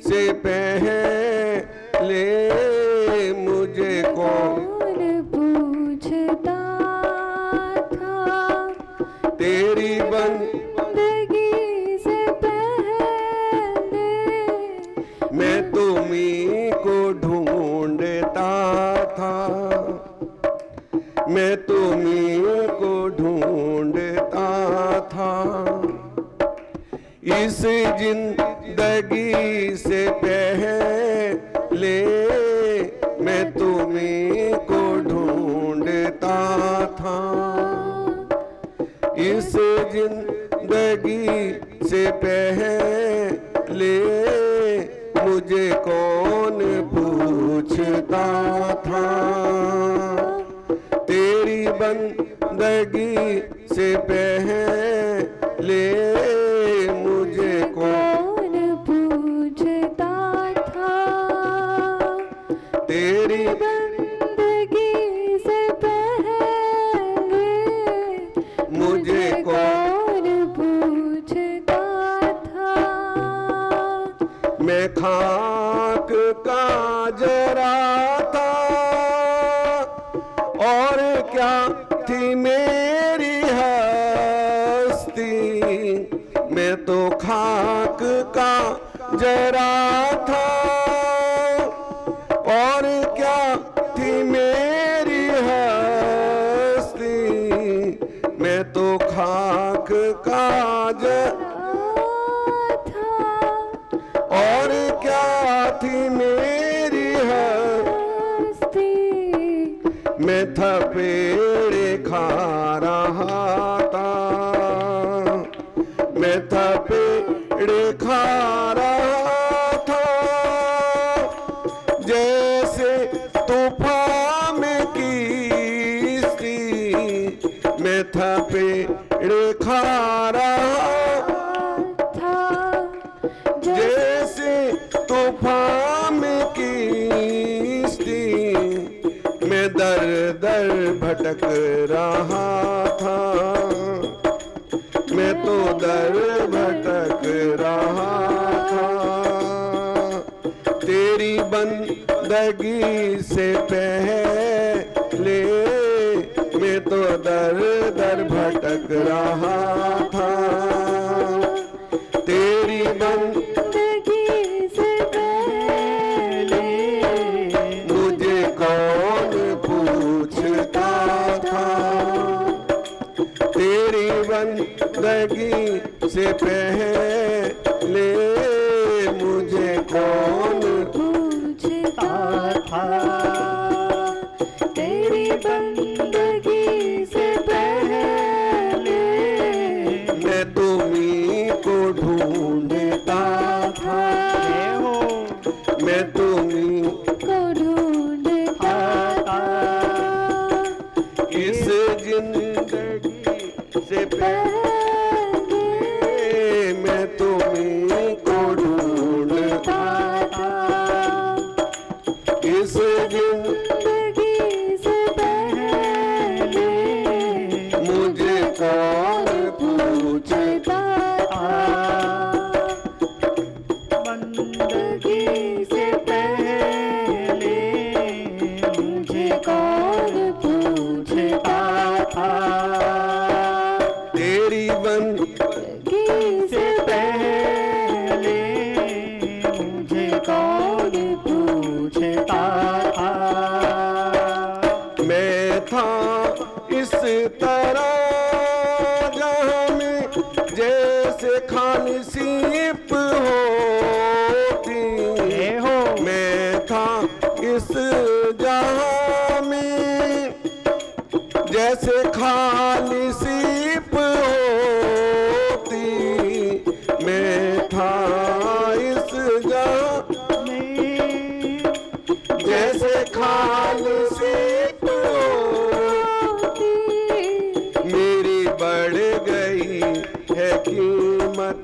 से पहले मुझे कौन पूछता था, तेरी बंदगी से पहले मैं तुम्हीं को ढूंढता था, मैं तुम्हीं को ढूंढता था। इस जिंदगी से पहले मैं तुम्हीं को ढूंढता था। इस जिंदगी से पहले मुझे कौन पूछता था, तेरी बंदगी से पहले मुझे कौन पूछता था, तेरी बंदगी से पहले मुझे कौन पूछता था। मैं खाक का जरा था और क्या थी मेरी हस्ती, मैं तो खाक का जरा था और क्या थी मेरी हस्ती, मैं तो खाक का जरा था और क्या थी मेरी हस्ती, मैं था पेड़ खा रहा था, मैं था पेड़ खा रहा था। जैसे तूफान में किश्ती मैं था पेड़ खा रहा था, जैसे तूफान में किश्ती मैं दर दर भटक रहा था, मैं तो दर भटक रहा था। तेरी बंदगी से पहले मैं तो दर दर भटक रहा था, तेरी बंदगी से पहले मुझे कौन पूछता था, तेरी बंदगी से पहले मुझे कौन पूछता था, तेरी बंदगी से पहले मैं तुम्हीं को ढूंढता था, मैं तुम्हीं को ढूंढता था। इस जिंदगी से पहले मैं तुम्हीं को ढूंढता था इस जिंदगी से पहले मुझे कौन पूछता था, बंदगी से पहले मुझे कौन पूछता था, तेरी बंदगी से पहले मुझे कौन पूछता था। मैं था इस तरह जहाँ में जैसे खाली सीप होती, मैं था इस जहाँ में जैसे खाली सीप होती, मैं था इस जहाँ जैसे खाली सीप होती, मेरी बढ़ गई है कीमत,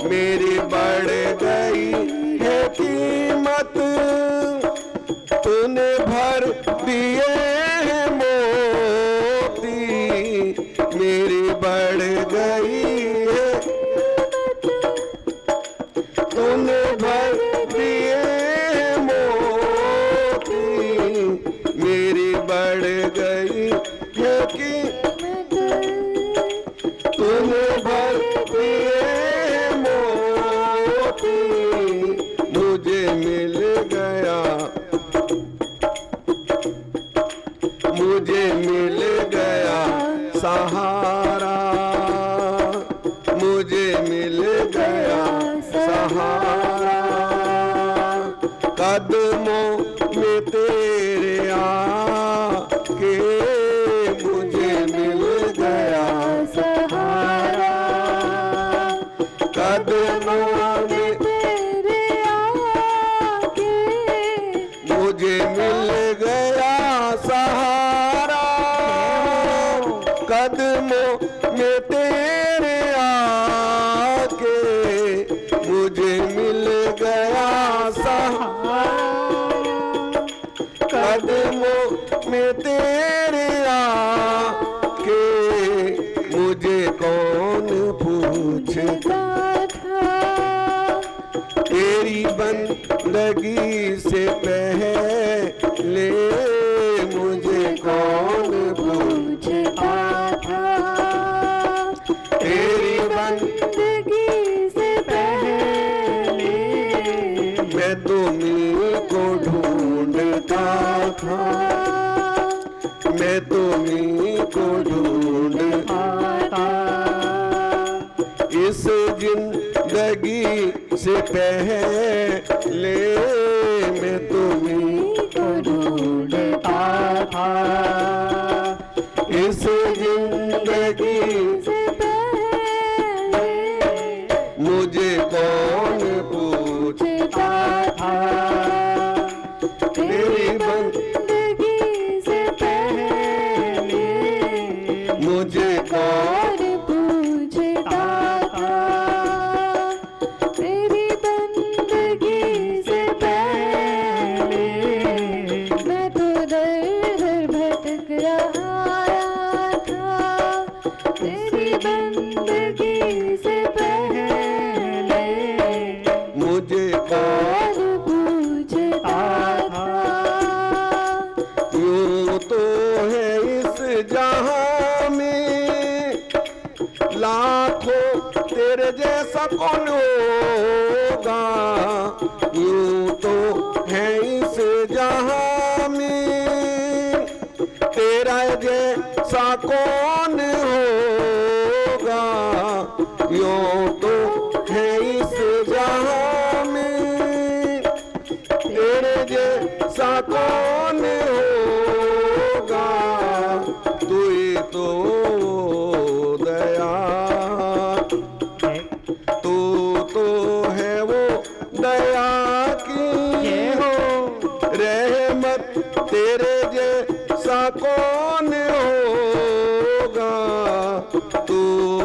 मेरी बढ़ गई है कीमत, तूने भर दिए हैं मोती, मेरी बढ़ गई है तुम भर दिए मोती, मुझे मिल गया, मुझे मिल गया सहारा, मुझे मिल गया सहारा। कदमों में तेरे आके मुझे मिल गया सहारा, कदमों में तेरे आके मुझे मिल गया सहारा, कदमों में तेरे आके मुझे मिल गया सहारा, कदमों में तेरे आके मुझे कौन पूछता था, तेरी बंदगी से पहले मुझे कौन पूछता था, तेरी बंदगी से पहले मैं तुम्हीं को ढूंढता था, मैं तुम्हीं को ढूंढता आता इस जिंदगी से पहले मैं तुम्हीं को ढूंढता था, इस जिंदगी से पहले मुझे कौन पूछता था, तेरी बंदगी से पहले मुझे कौन और पूछता था, तेरी बंदगी से पहले मैं तो दर दर भटक रहा था, तेरी बंदगी से पहले मुझे कौन और पूछता था, यूं तो है इस जहां में लाखों तेरे जैसा कौन होगा, यूं तो है इस जहां में तेरा जैसा कौन होगा, यूं तो है इस जहां में तेरे जैसा कौन होगा, तू ही तो दया, तू तो है वो दया की हो रहमत, तेरे जैसा कौन होगा, तू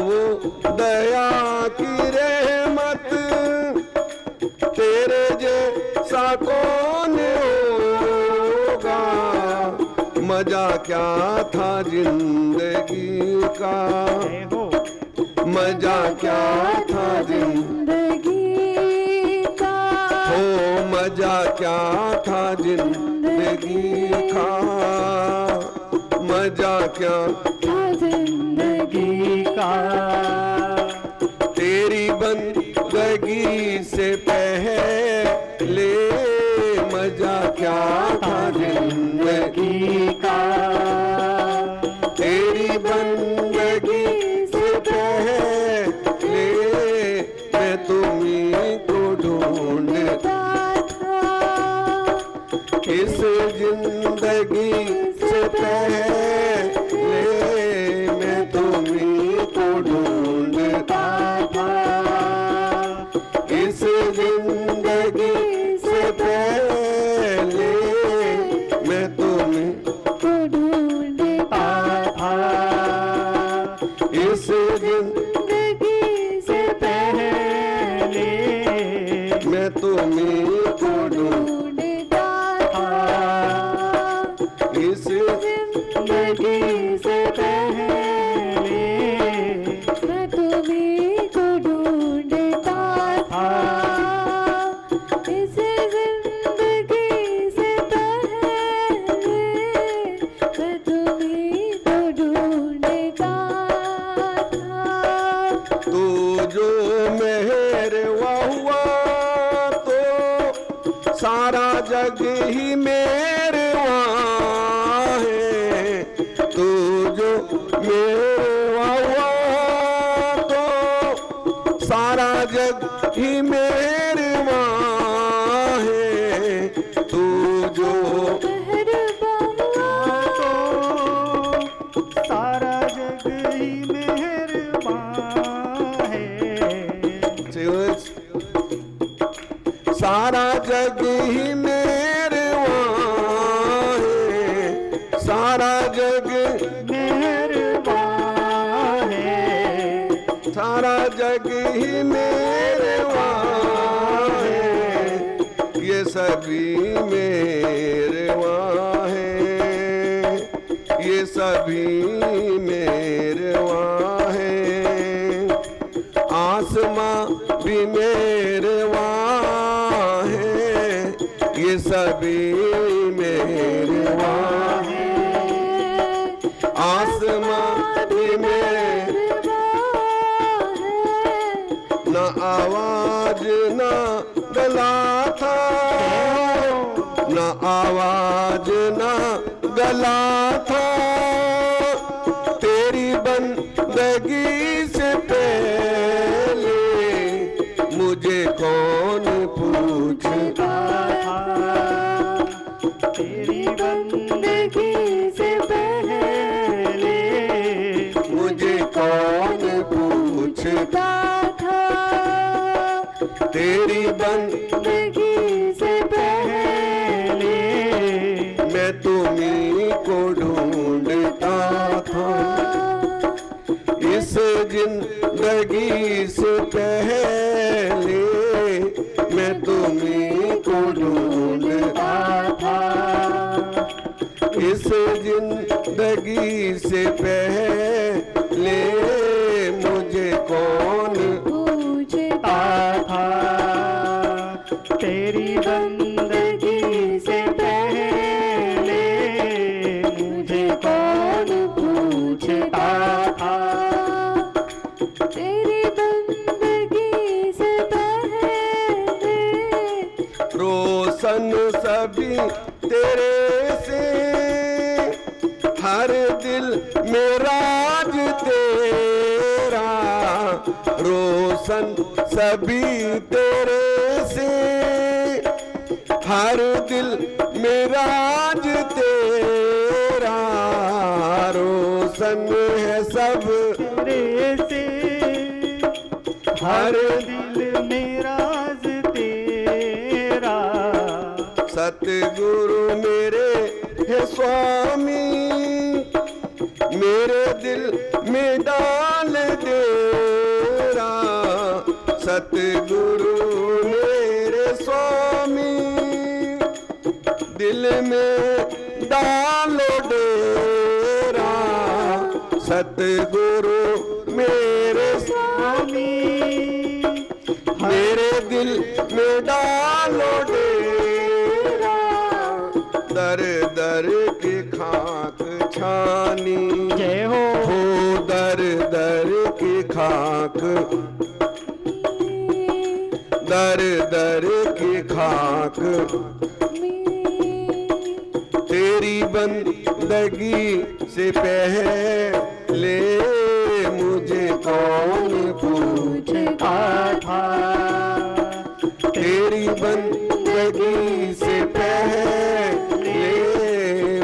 वो दया की रहमत, तेरे जैसा कौन होगा। मजा क्या था जिंदगी का, मजा क्या था जिंदगी का, हो मजा क्या था जिंदगी का, मजा क्या था जिंदगी का, तेरी बंदगी से पहले मजा क्या था जिंदगी का, तेरी बंदगी से पहले मैं तुम्हीं को ढूंढता था, इस जिंदगी से पहले मैं तुम्हीं को ढूंढता था, इस जिंदगी से पहले मैं तुम्हीं को ढूंढता था, इस जिंदगी से पहले मैं तुम्हीं को ढूंढता था, इस जिंदगी से पहले मैं तुम्हीं को ढूंढता था, इस जिंदगी से पहले मैं तुम्हीं को ढूंढता था। जग ही मेरवा है, तू जो मेरवा हुआ तो सारा जग ही मेरवा है, तू जो सारा जग ही मेहरबान है। सारा जग ही मेरवा है, सारा जग मेहरबान है। सारा जग ही मेरवा है, ये सभी मेरवा है, ये सभी मेरवा है। आसमां भी मेरवा है, ये सभी मेरवा है। आसमां भी मेरवा है, न आवाज न गला था, न आवाज न गला था, तेरी बंदगी से पहले मुझे कौन पूछता था। तेरी बंदगी से पहले मुझे कौन पूछता था, तेरी बंदगी से पहले मैं तुम्हीं को ढूंढता था। इस जिंदगी से पहले मैं तुम्हीं को ढूंढता था। इस जिंदगी से पहले मुझे कौन पूछता था। तेरी बंदगी से पहले मुझे कौन पूछता था। तेरी बंदगी से पहले रोशन सभी तेरे से, हर दिल में राज तेरा। रोशन सभी तेरे से, हर दिल में राज तेरा। रोशन है सब तेरे से हर दिल में राज तेरा। सतगुरु मेरे है स्वामी, मेरे दिल में डाल डेरा। सतगुरु मेरे स्वामी, दिल में डालो डेरा। सतगुरु मेरे स्वामी, मेरे दिल में डालो डेरा। दर दर की खाक छानी, जय हो। दर दर की खाक, दर दर की खाक। तेरी बंदगी से पहले मुझे कौन पूछता था। तेरी बंदगी से पहले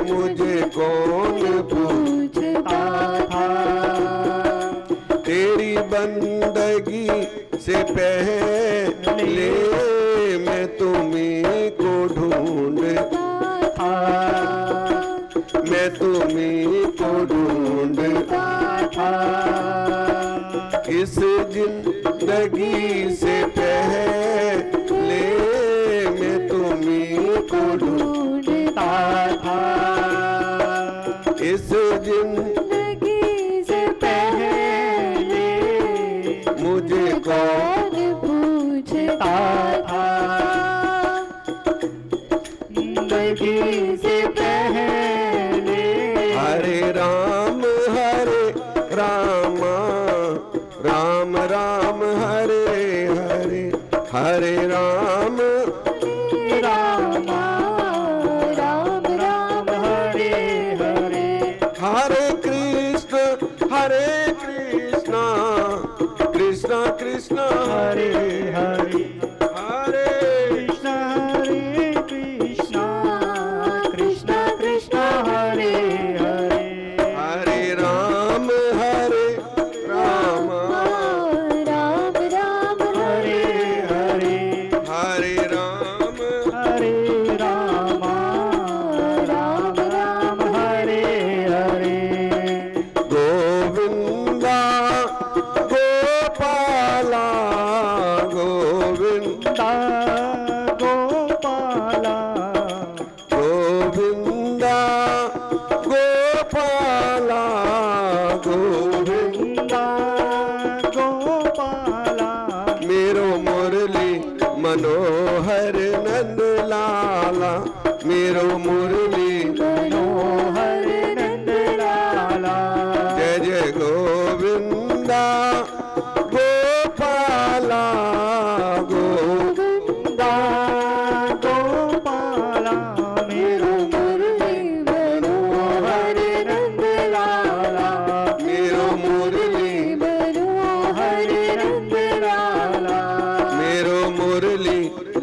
मुझे कौन पूछता था। तेरी बंदगी से पहले मैं तुम्हीं को ढूंढता था। मैं तुम्हीं को ढूंढता था। इस जिंदगी से पहले मैं तुम्हीं को ढूंढता था। इस जिंदगी से पहले मुझे कौन पूछता था। जिंदगी से पहले हरे राम राम राम हरे हरे, हरे राम रामा कृष्ण कृष्ण हरे हरे हरे कृष्ण हरे कृष्ण कृष्ण कृष्ण हरे हरे हरे राम राम राम हरे हरे हरे राम हरे राम राम राम हरे हरे गोविंदा गोपाला गोविंदा गोपाला गोविंदा गोपाला गोविंदा गोपाला मेरो मुरली मनोहर नंद लाला मेरो मुरली मनोहर नंद लाला जय जय गोविंदा गोपाला गोविंदा गोपाला मेरो मुरली मनोहर नंद लाला मेरो मुरली मनोहर नंद लाला मेरो मुरली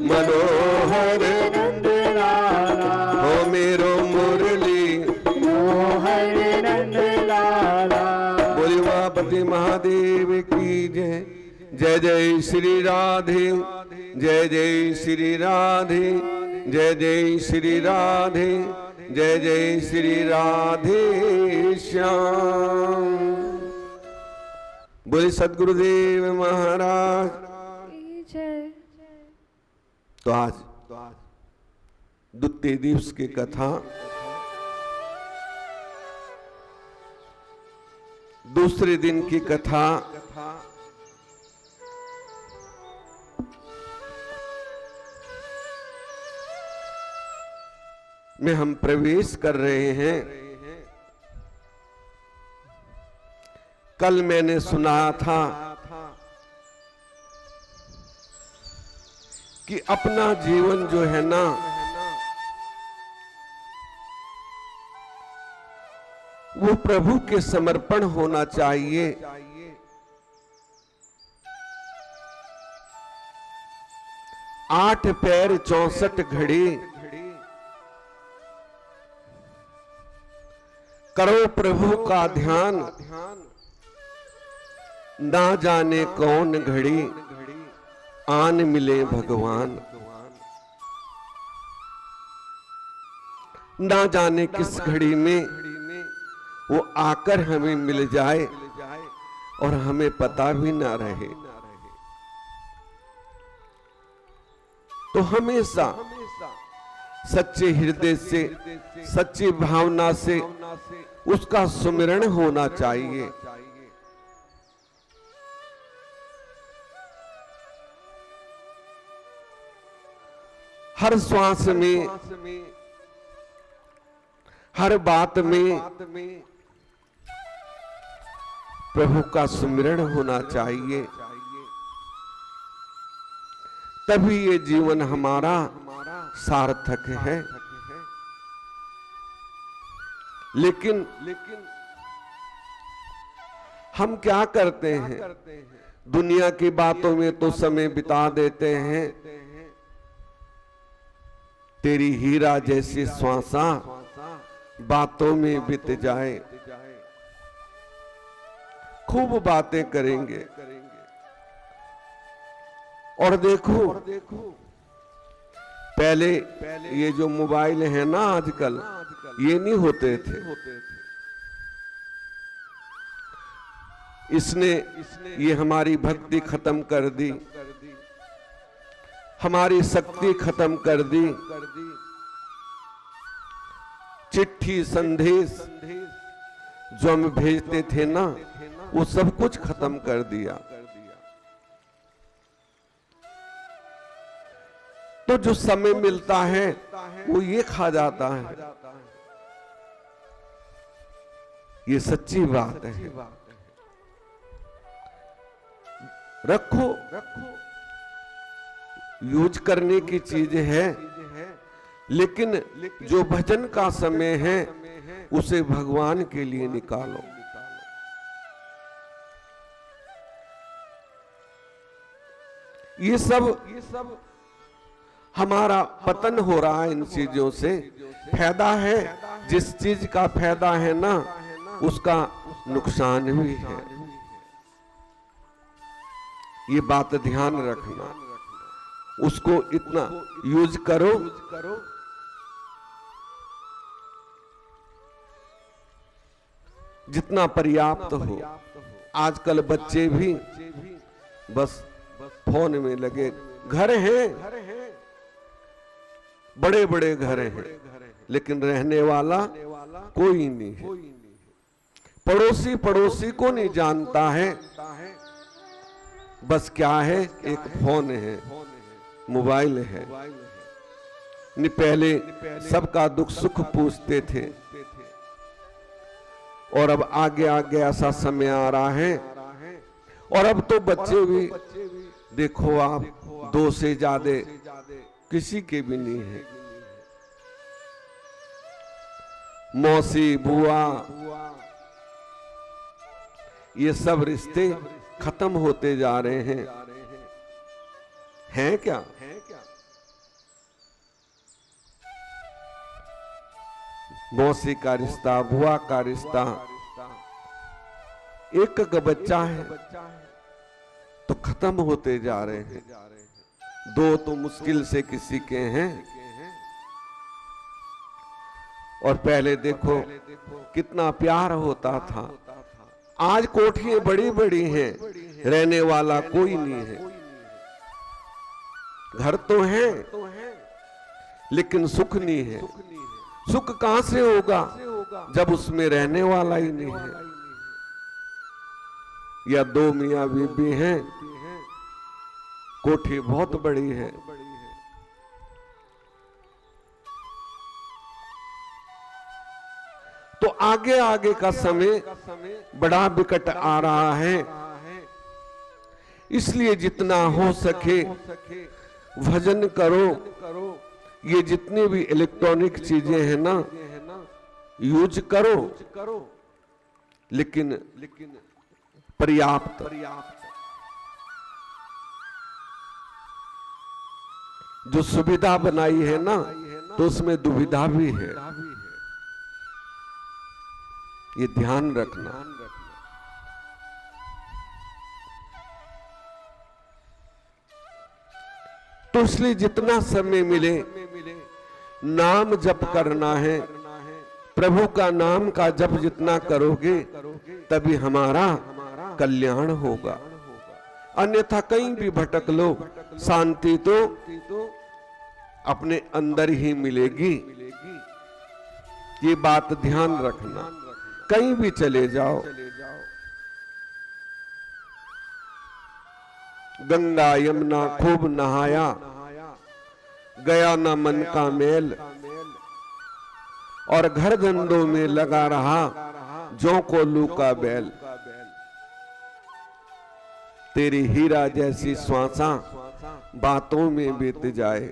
मनोहर नंद लाला हो मेरो मुरली मनोहर नंद लाला बोली उमापति महादेव की जय जय जय श्री राधे जय जय श्री राधे जय जय श्री राधे जय जय श्री राधे श्याम बोले सद्गुरुदेव महाराज की जय। तो आज द्वितीय दिवस की कथा दूसरे दिन की कथा में हम प्रवेश कर रहे हैं। कल मैंने सुना था कि अपना जीवन जो है ना वो प्रभु के समर्पण होना चाहिए। 8 पैर 64 घड़ी करो प्रभु का ध्यान, ना जाने कौन घड़ी आन मिले भगवान। ना जाने किस घड़ी में वो आकर हमें मिल जाए और हमें पता भी ना रहे। तो हमेशा सच्चे हृदय से, सच्ची भावना से उसका सुमिरण होना चाहिए। हर श्वास में, हर बात में प्रभु का सुमिरण होना चाहिए, तभी ये जीवन हमारा सार्थक है। लेकिन हम क्या करते हैं? दुनिया की बातों में तो समय बिता देते हैं। तेरी हीरा जैसी श्वासा बातों में बीत जाए। खूब बातें करेंगे और देखो पहले ये जो मोबाइल है ना आजकल, ये नहीं होते थे। इसने ये हमारी भक्ति खत्म कर दी, हमारी शक्ति खत्म कर दी। चिट्ठी संदेश जो हम भेजते थे ना, वो सब कुछ खत्म कर दिया। तो जो समय मिलता है वो ये खा जाता है। ये सच्ची बात है। रखो, यूज करने की चीज है, लेकिन जो भजन का समय है उसे भगवान के लिए निकालो। ये सब हमारा पतन हो रहा है इन चीजों से। फायदा है, जिस चीज का फायदा है ना उसका नुकसान भी है। ये बात ध्यान रखना, उसको इतना यूज करो जितना पर्याप्त हो। आजकल बच्चे भी बस फोन में लगे, घर हैं, बड़े बड़े घर हैं, लेकिन रहने वाला कोई नहीं है। पड़ोसी को नहीं जानता है। बस क्या है, एक फोन है, मोबाइल है। नहीं पहले सबका दुख सुख पूछते थे, और अब आगे आगे ऐसा समय आ रहा है। और अब तो बच्चे भी देखो आप, 2 से ज्यादा किसी के भी नहीं है। मौसी बुआ, ये सब रिश्ते खत्म होते जा रहे हैं क्या? मौसी का रिश्ता, बुआ का रिश्ता, एक का बच्चा है तो खत्म होते जा रहे हैं। 2 तो मुश्किल से किसी के हैं। और पहले देखो कितना प्यार होता था। आज कोठियां बड़ी बड़ी हैं, रहने वाला कोई नहीं है। घर तो है लेकिन सुख नहीं है। सुख कहां से होगा जब उसमें रहने वाला ही नहीं है। या 2 मियां बीबी हैं, कोठी बहुत बड़ी है, तो आगे आगे का समय बड़ा विकट आ रहा है। इसलिए जितना हो सके भजन करो। ये जितनी भी इलेक्ट्रॉनिक चीजें हैं ना, यूज करो, लेकिन पर्याप्त। जो सुविधा बनाई है ना, तो उसमें दुविधा भी है। ये ध्यान रखना। तो इसलिए जितना समय मिले नाम जप करना है। प्रभु का नाम का जप जितना करोगे तभी हमारा कल्याण होगा। अन्यथा कहीं भी भटक लो, शांति तो अपने अंदर ही मिलेगी। ये बात ध्यान रखना। कहीं भी चले जाओ, गंगा यमुना खूब नहाया, गया न मन का मेल, और घर धंधों में लगा रहा जो को लू का बैल। तेरी हीरा जैसी श्वासा बातों में बीत जाए।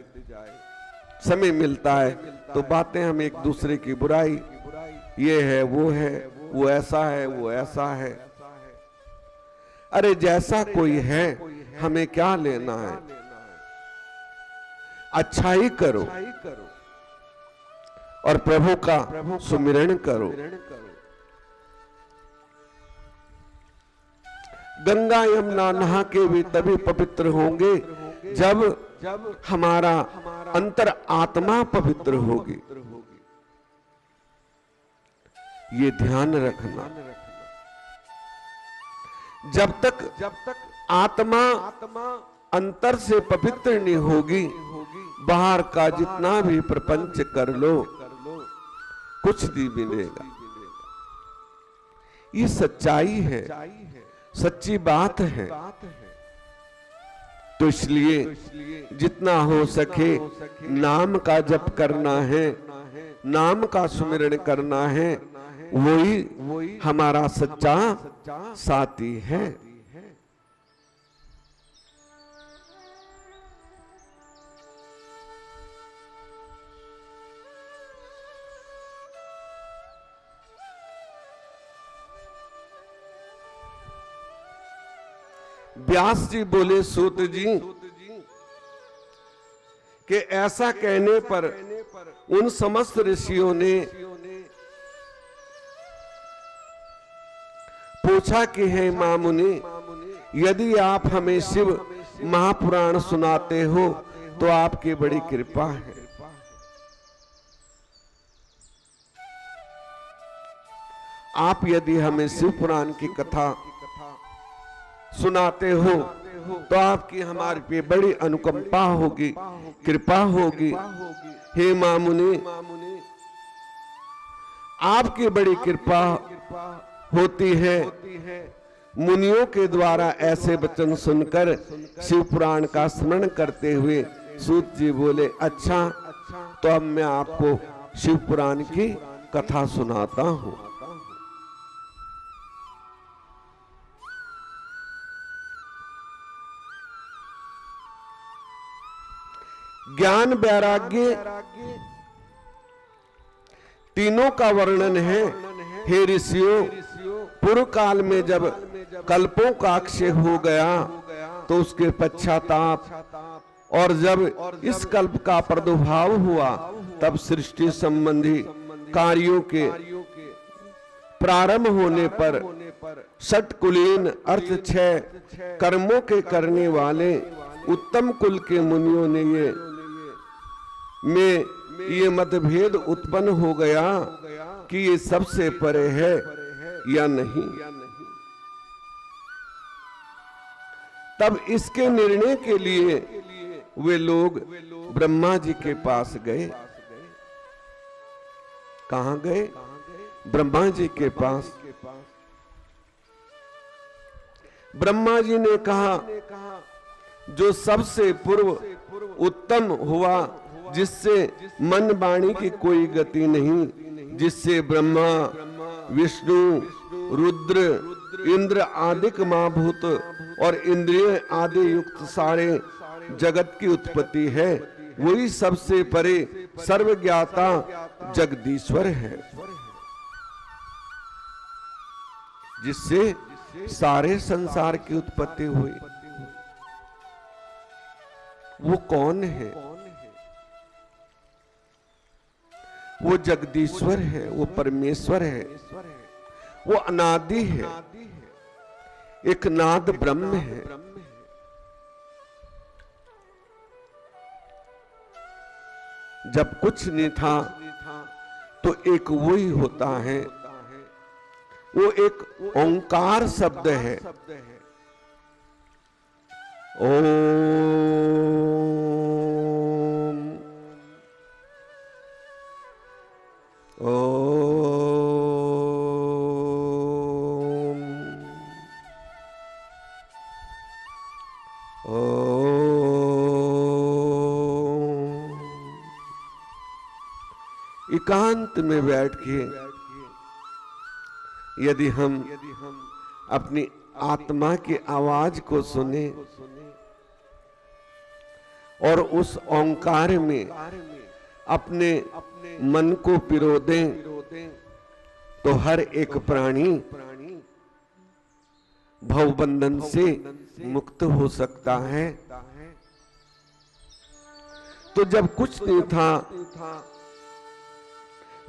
समय मिलता है तो बातें हम एक दूसरे की बुराई, ये है, वो ऐसा है, वो ऐसा है। अरे जैसा कोई है हमें क्या लेना है। अच्छा ही करो और प्रभु का सुमिरन करो। गंगा यमुना नहा के भी तभी पवित्र होंगे जब हमारा अंतर आत्मा पवित्र होगी। ये ध्यान रखना। जब तक आत्मा अंतर से पवित्र नहीं होगी, बाहर का जितना भी प्रपंच कर लो कुछ नहीं मिलेगा। ये सच्चाई है, सच्ची बात है। तो इसलिए जितना हो सके नाम का जप करना है, नाम का सुमिरन करना है। वही हमारा सच्चा साथी है। व्यास जी बोले सूत जी, कि ऐसा कहने पर उन समस्त ऋषियों ने पूछा कि हे मामुनि, यदि आप हमें शिव महापुराण सुनाते हो तो आपकी बड़ी कृपा है। आप यदि हमें शिव पुराण की कथा सुनाते हो तो आपकी हमारे पे बड़ी अनुकंपा होगी, कृपा होगी। हे मामुनि, आपकी बड़ी कृपा होती है। मुनियों के द्वारा ऐसे वचन सुनकर शिव पुराण का स्मरण करते हुए सूत जी बोले, अच्छा तो अब मैं आपको शिव पुराण की कथा सुनाता हूं। ज्ञान वैराग्य तीनों का वर्णन है। हे ऋषियों, पूर्व काल में जब कल्पों का अक्षय हो गया तो उसके पश्चाताप और जब इस कल्प का प्रादुर्भाव हुआ तब सृष्टि संबंधी कार्यों के प्रारंभ होने पर षटकुलीन अर्थ 6 कर्मों के करने वाले उत्तम कुल के मुनियों ने ये मतभेद उत्पन्न हो गया कि ये सबसे परे है या नहीं। तब इसके निर्णय के लिए वे लोग ब्रह्मा जी के पास गए। कहां गए? ब्रह्मा जी के पास। ब्रह्मा जी ने कहा, जो सबसे पूर्व उत्तम हुआ, जिससे मन वाणी की कोई गति नहीं, जिससे ब्रह्मा विष्णु रुद्र इंद्र आदिक महाभूत और इंद्रिय आदि युक्त सारे जगत की उत्पत्ति है, वही सबसे परे सर्वज्ञाता जगदीश्वर है, जिससे सारे संसार की उत्पत्ति हुई। वो कौन है? वो जगदीश्वर है, वो परमेश्वर है, वो अनादि है, एक नाद ब्रह्म है। जब कुछ नहीं था तो एक वही होता है, वो एक ओंकार शब्द है। ओम ओम ओम। एकांत में बैठ के यदि हम अपनी आत्मा की आवाज को सुने और उस ओंकार में अपने मन को पिरो दें तो हर एक प्राणी भवबंधन से मुक्त हो सकता है। तो जब कुछ नहीं था,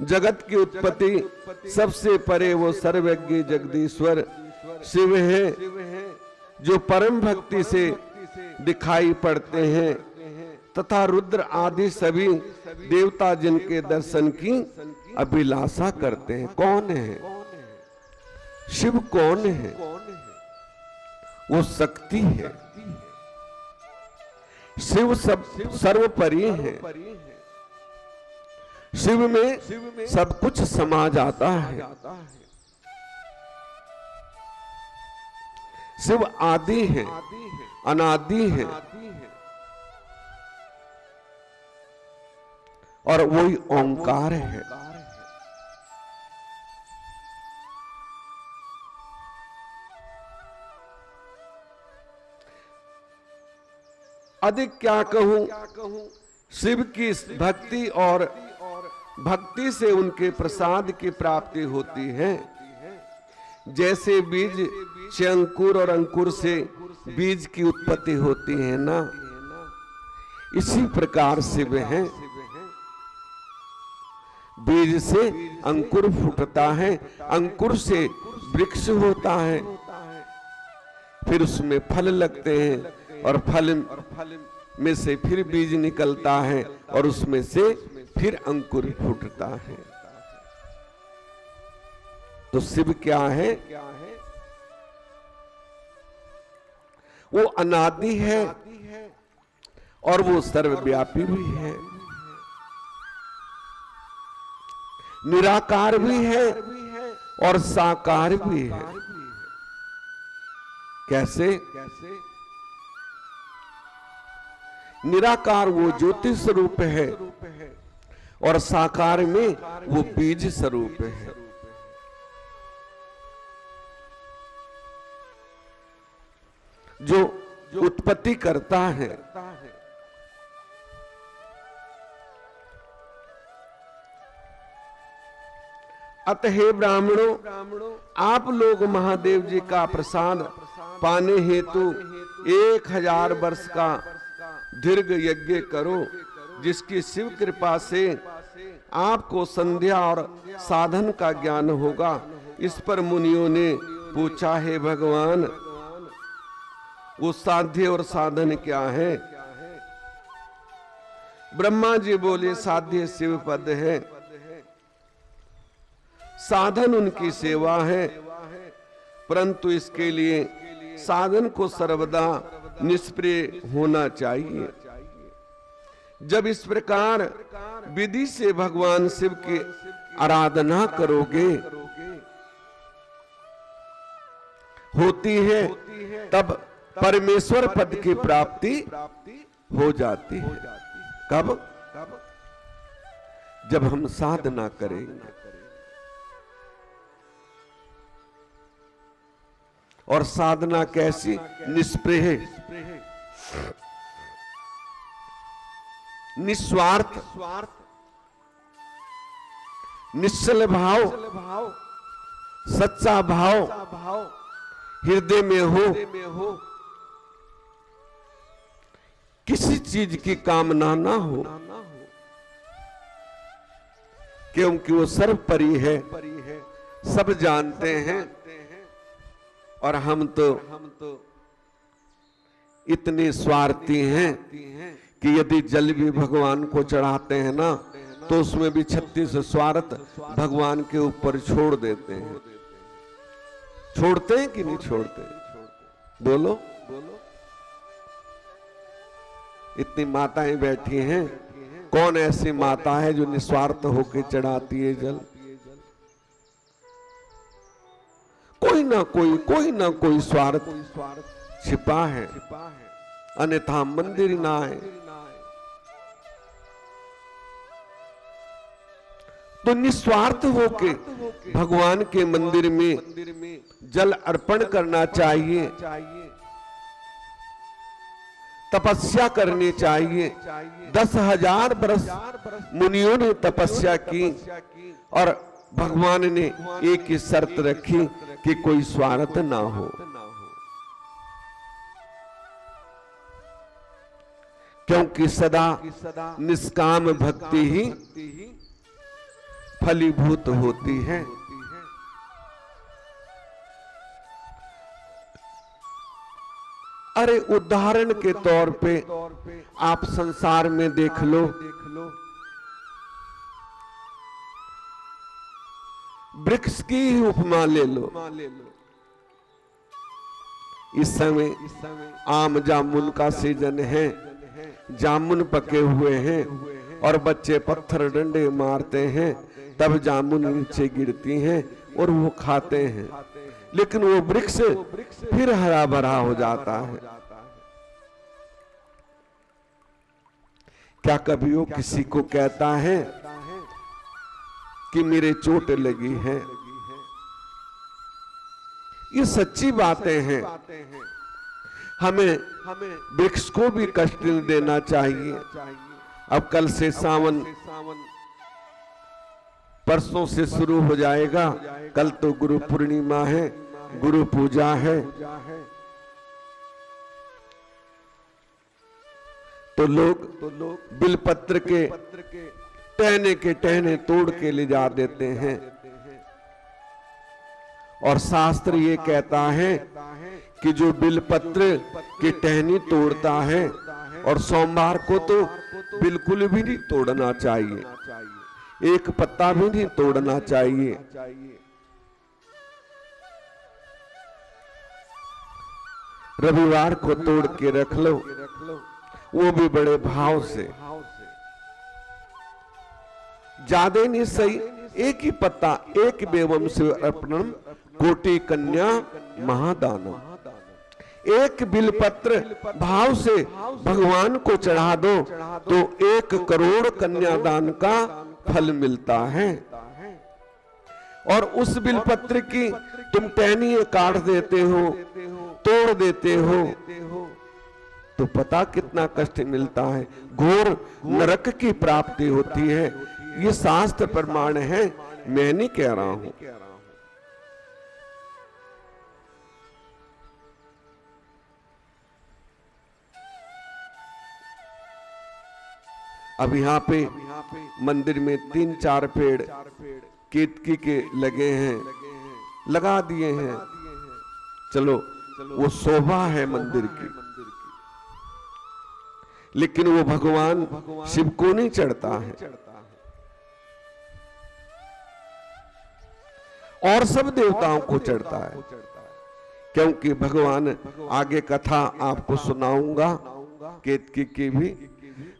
जगत की उत्पत्ति सबसे परे वो सर्वज्ञ जगदीश्वर शिव है, जो परम भक्ति से दिखाई पड़ते हैं, तथा रुद्र आदि सभी देवता जिनके दर्शन की अभिलाषा करते हैं। कौन है शिव? कौन है? वो शक्ति है। शिव सर्वोपरि है। शिव में सब कुछ समा जाता है। शिव आदि है, अनादि है, और वही ओंकार है। अधिक क्या कहूं, शिव की भक्ति और भक्ति से उनके प्रसाद की प्राप्ति होती है। जैसे बीज से अंकुर और अंकुर से बीज की उत्पत्ति होती है ना, इसी प्रकार शिव हैं। बीज से अंकुर फूटता है, अंकुर से वृक्ष होता है, फिर उसमें फल लगते हैं और फल में से फिर बीज निकलता है और उसमें से फिर अंकुर फूटता है। तो शिव क्या है? वो अनादि है और वो सर्वव्यापी भी है, निराकार भी है और साकार भी है। कैसे? निराकार वो ज्योति स्वरूप है और साकार में वो बीज स्वरूप है। जो उत्पत्ति करता है। अतः ब्राह्मणों, आप लोग महादेव जी का प्रसाद पाने हेतु 1000 वर्ष का दीर्घ यज्ञ करो, जिसकी शिव कृपा से आपको संध्या और साधन का ज्ञान होगा। इस पर मुनियों ने पूछा, हे भगवान, वो साध्य और साधन क्या है? ब्रह्मा जी बोले, साध्य शिव पद है, साधन उनकी सेवा है, परंतु इसके लिए साधन को सर्वदा निष्प्रिय होना चाहिए। जब इस प्रकार विधि से भगवान शिव की आराधना करोगे होती है, तब परमेश्वर पद की प्राप्ति हो जाती है। कब? जब हम साधना करेंगे। और साधना कैसी? निष्प्रेह, निस्वार्थ, निश्चल भाव, सच्चा भाव हृदय में हो, किसी चीज की कामना ना हो, क्योंकि वो सर्वपरि है, सब जानते हैं। और हम तो इतने स्वार्थी हैं कि यदि जल भी भगवान को चढ़ाते हैं ना, तो उसमें भी 36 स्वार्थ भगवान के ऊपर छोड़ देते हैं। छोड़ते हैं कि नहीं छोड़ते? बोलो। इतनी माताएं बैठी हैं, कौन ऐसी माता है जो निस्वार्थ होकर चढ़ाती है जल? कोई ना कोई स्वार्थ छिपा है, अन्यथा मंदिर ना है। तो निस्वार्थ होके भगवान के मंदिर में जल अर्पण करना चाहिए, तपस्या करनी चाहिए। 10,000 वर्ष मुनियों ने तपस्या की और भगवान ने एक ही शर्त रखी कि कोई स्वार्थ ना हो। क्योंकि सदा निष्काम भक्ति ही फलीभूत होती है। अरे उदाहरण के तौर पे आप संसार में देख लो, वृक्ष की ही उपमा ले लो। इस समय आम जामुन का सीजन है, जामुन पके हुए हैं और बच्चे पत्थर डंडे मारते हैं, तब जामुन नीचे गिरती हैं और वो खाते हैं, लेकिन वो वृक्ष फिर हरा भरा हो जाता है। क्या कभी वो किसी को कहता है कि मेरे चोट लगी है? ये सच्ची बातें हैं। हमें वृक्ष को भी कष्ट नहीं देना चाहिए। अब कल से सावन, परसों से शुरू हो जाएगा। कल तो गुरु पूर्णिमा है, गुरु पूजा है। तो लोग बिलपत्र के टहने तोड़ के ले जा देते हैं। और शास्त्र ये कहता है कि जो बिलपत्र की टहनी तोड़ता है, और सोमवार को तो बिल्कुल भी नहीं तोड़ना चाहिए, एक पत्ता भी नहीं तोड़ना चाहिए। रविवार को तोड़ के रख लो, वो भी बड़े भाव से, ज्यादा नहीं सही, एक ही पत्ता, एक बेवम से अर्पणम कोटि कन्या महादानम। एक बिलपत्र भाव से भगवान को चढ़ा दो तो 1 करोड़ कन्यादान का फल मिलता है। और उस बिलपत्र की तुम टहनी काट देते हो, तोड़ देते हो, तो पता कितना कष्ट मिलता है, घोर नरक की प्राप्ति होती है। ये शास्त्र प्रमाण है, मैं नहीं कह रहा हूं। अब यहाँ पे मंदिर में 3-4 पेड़ केतकी के लगे हैं, लगा दिए हैं, चलो वो शोभा है मंदिर की, लेकिन वो भगवान शिव को नहीं चढ़ता है, और सब देवताओं को चढ़ता है। क्योंकि भगवान, आगे कथा आपको सुनाऊंगा केतकी की भी,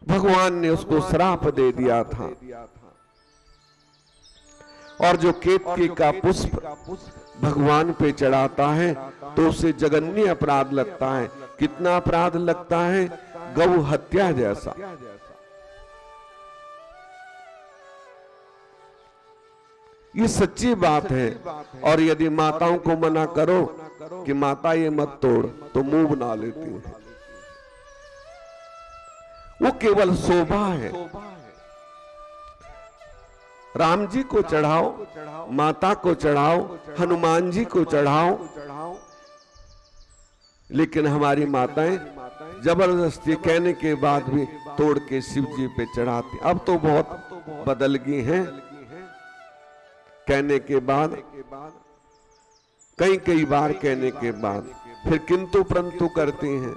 भगवान ने उसको श्राप दे दिया था। और जो केतकी का पुष्प भगवान पे चढ़ाता है तो उसे जघन्य अपराध लगता है। कितना अपराध लगता है? गौ हत्या जैसा। ये सच्ची बात है। और यदि माताओं को मना करो कि माता ये मत तोड़, तो मुंह बना लेती है। वो केवल शोभा है। राम जी को चढ़ाओ, माता को चढ़ाओ, हनुमान जी को चढ़ाओ, लेकिन हमारी माताएं जबरदस्ती कहने के बाद भी तोड़ के शिव जी पे चढ़ाती। अब तो बहुत बदल गई हैं, कहने के बाद, कई बार कहने के बाद फिर किंतु परंतु करती हैं,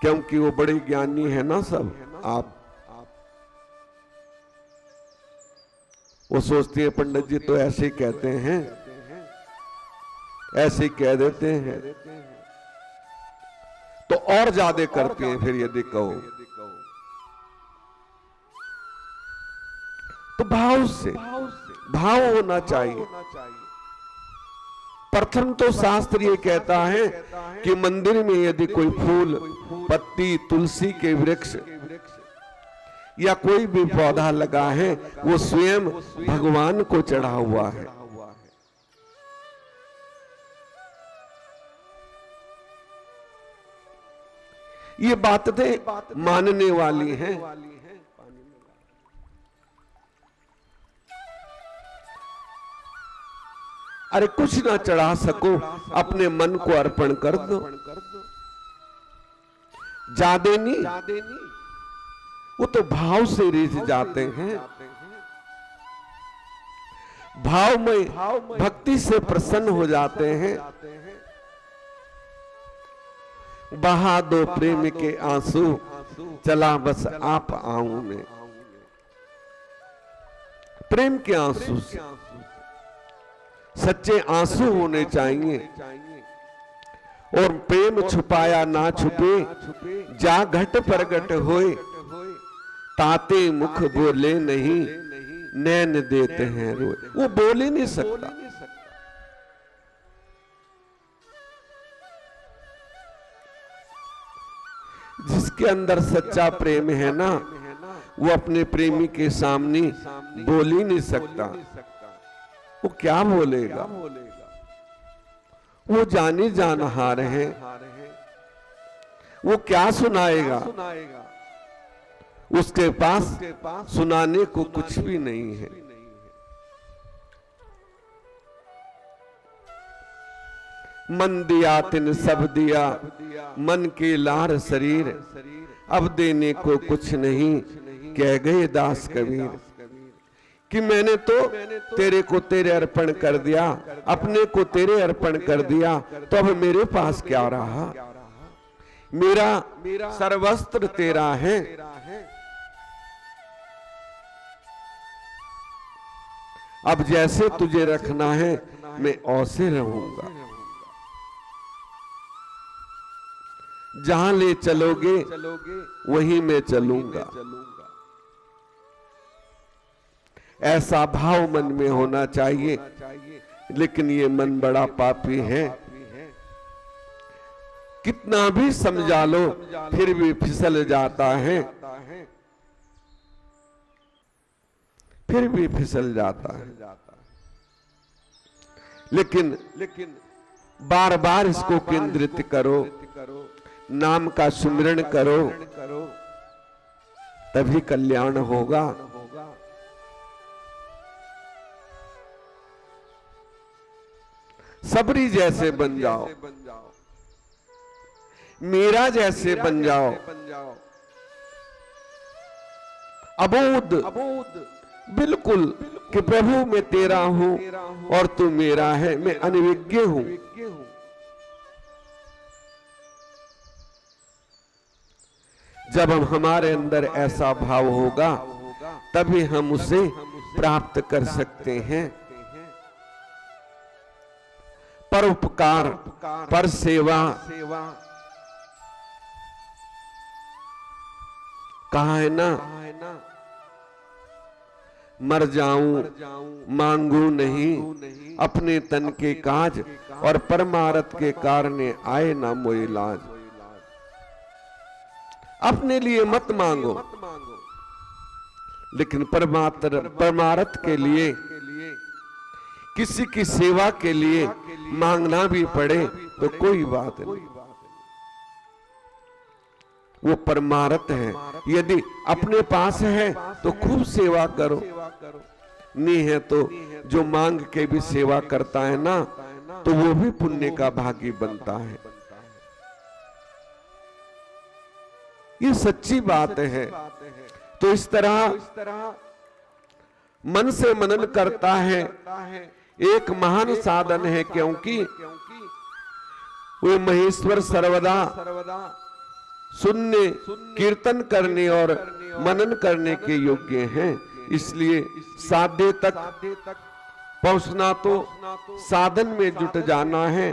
क्योंकि वो बड़े ज्ञानी है ना सब। आप वो सोचती है पंडित जी तो ऐसे ही कहते हैं, ऐसे ही कह देते हैं, तो और ज्यादा करते हैं। फिर यदि कहो तो भाव से, भाव होना चाहिए। प्रथम तो शास्त्र ये कहता है कि मंदिर में यदि कोई फूल, पत्ती, तुलसी के वृक्ष या कोई भी पौधा लगा है, वो स्वयं भगवान को चढ़ा हुआ है। ये बातें मानने वाली हैं। अरे कुछ ना चढ़ा सको, अपने मन को अर्पण कर दो, ज्यादा नहीं। वो तो भाव से रिझ जाते हैं, भाव में भक्ति से प्रसन्न हो जाते हैं। बहा दो प्रेम के आंसू, चला बस आप आऊं में। प्रेम के आंसू से, सच्चे आंसू होने चाहिए। और प्रेम छुपाया ना छुपे, जा घट प्रगट होए, ताते मुख बोले नहीं, नैन देते हैं रोए। वो बोल ही नहीं सकता। जिसके अंदर सच्चा प्रेम है ना, वो अपने प्रेमी के सामने बोल ही नहीं सकता। वो क्या बोलेगा? वो जानी जानहार है, वो क्या सुनाएगा? उसके पास सुनाने को कुछ भी नहीं है। मन दिया तिन सब दिया, मन के लार शरीर, अब देने को कुछ नहीं, कह गए दास कबीर कि मैंने तो तेरे को तेरे अर्पण कर दिया, अपने को तेरे अर्पण कर दिया, तो अब मेरे पास क्या रहा? मेरा सर्वस्त्र तेरा है। अब जैसे तुझे रखना है मैं औसे रहूंगा, जहां ले चलोगे वहीं मैं चलूंगा। ऐसा भाव मन में होना चाहिए। लेकिन ये मन बड़ा पापी है, कितना भी समझा लो फिर भी फिसल जाता है, फिर भी फिसल जाता है। लेकिन बार बार इसको केंद्रित करो, नाम का सुमिरन करो, तभी कल्याण होगा। सबरी जैसे बन जाओ, मीरा जैसे बन जाओ, अबोध बिल्कुल कि प्रभु मैं तेरा हूं और तू मेरा है, मैं अनविज्ञ हूं। जब हम हमारे अंदर ऐसा भाव होगा तभी हम उसे प्राप्त कर सकते हैं। परोपकार, पर सेवा, कहा है ना, मर जाऊं मांगू नहीं, अपने तन के काज और परमारथ के कारणे आए ना मोई लाज। अपने लिए मत मांगो, लेकिन परमारथ के लिए, किसी की सेवा के लिए मांगना भी पड़े तो कोई बात नहीं, वो परमारथ है। यदि अपने पास है तो खूब सेवा करो, नहीं है तो जो मांग के भी सेवा करता है ना, तो वो भी पुण्य का भागी बनता है। ये सच्ची बात है। तो इस तरह मन से मनन करता है एक महान साधन है, क्योंकि वे महेश्वर सर्वदा सुनने, कीर्तन करने और मनन करने के योग्य हैं। इसलिए साध्य तक पहुंचना तो साधन में जुट जाना है,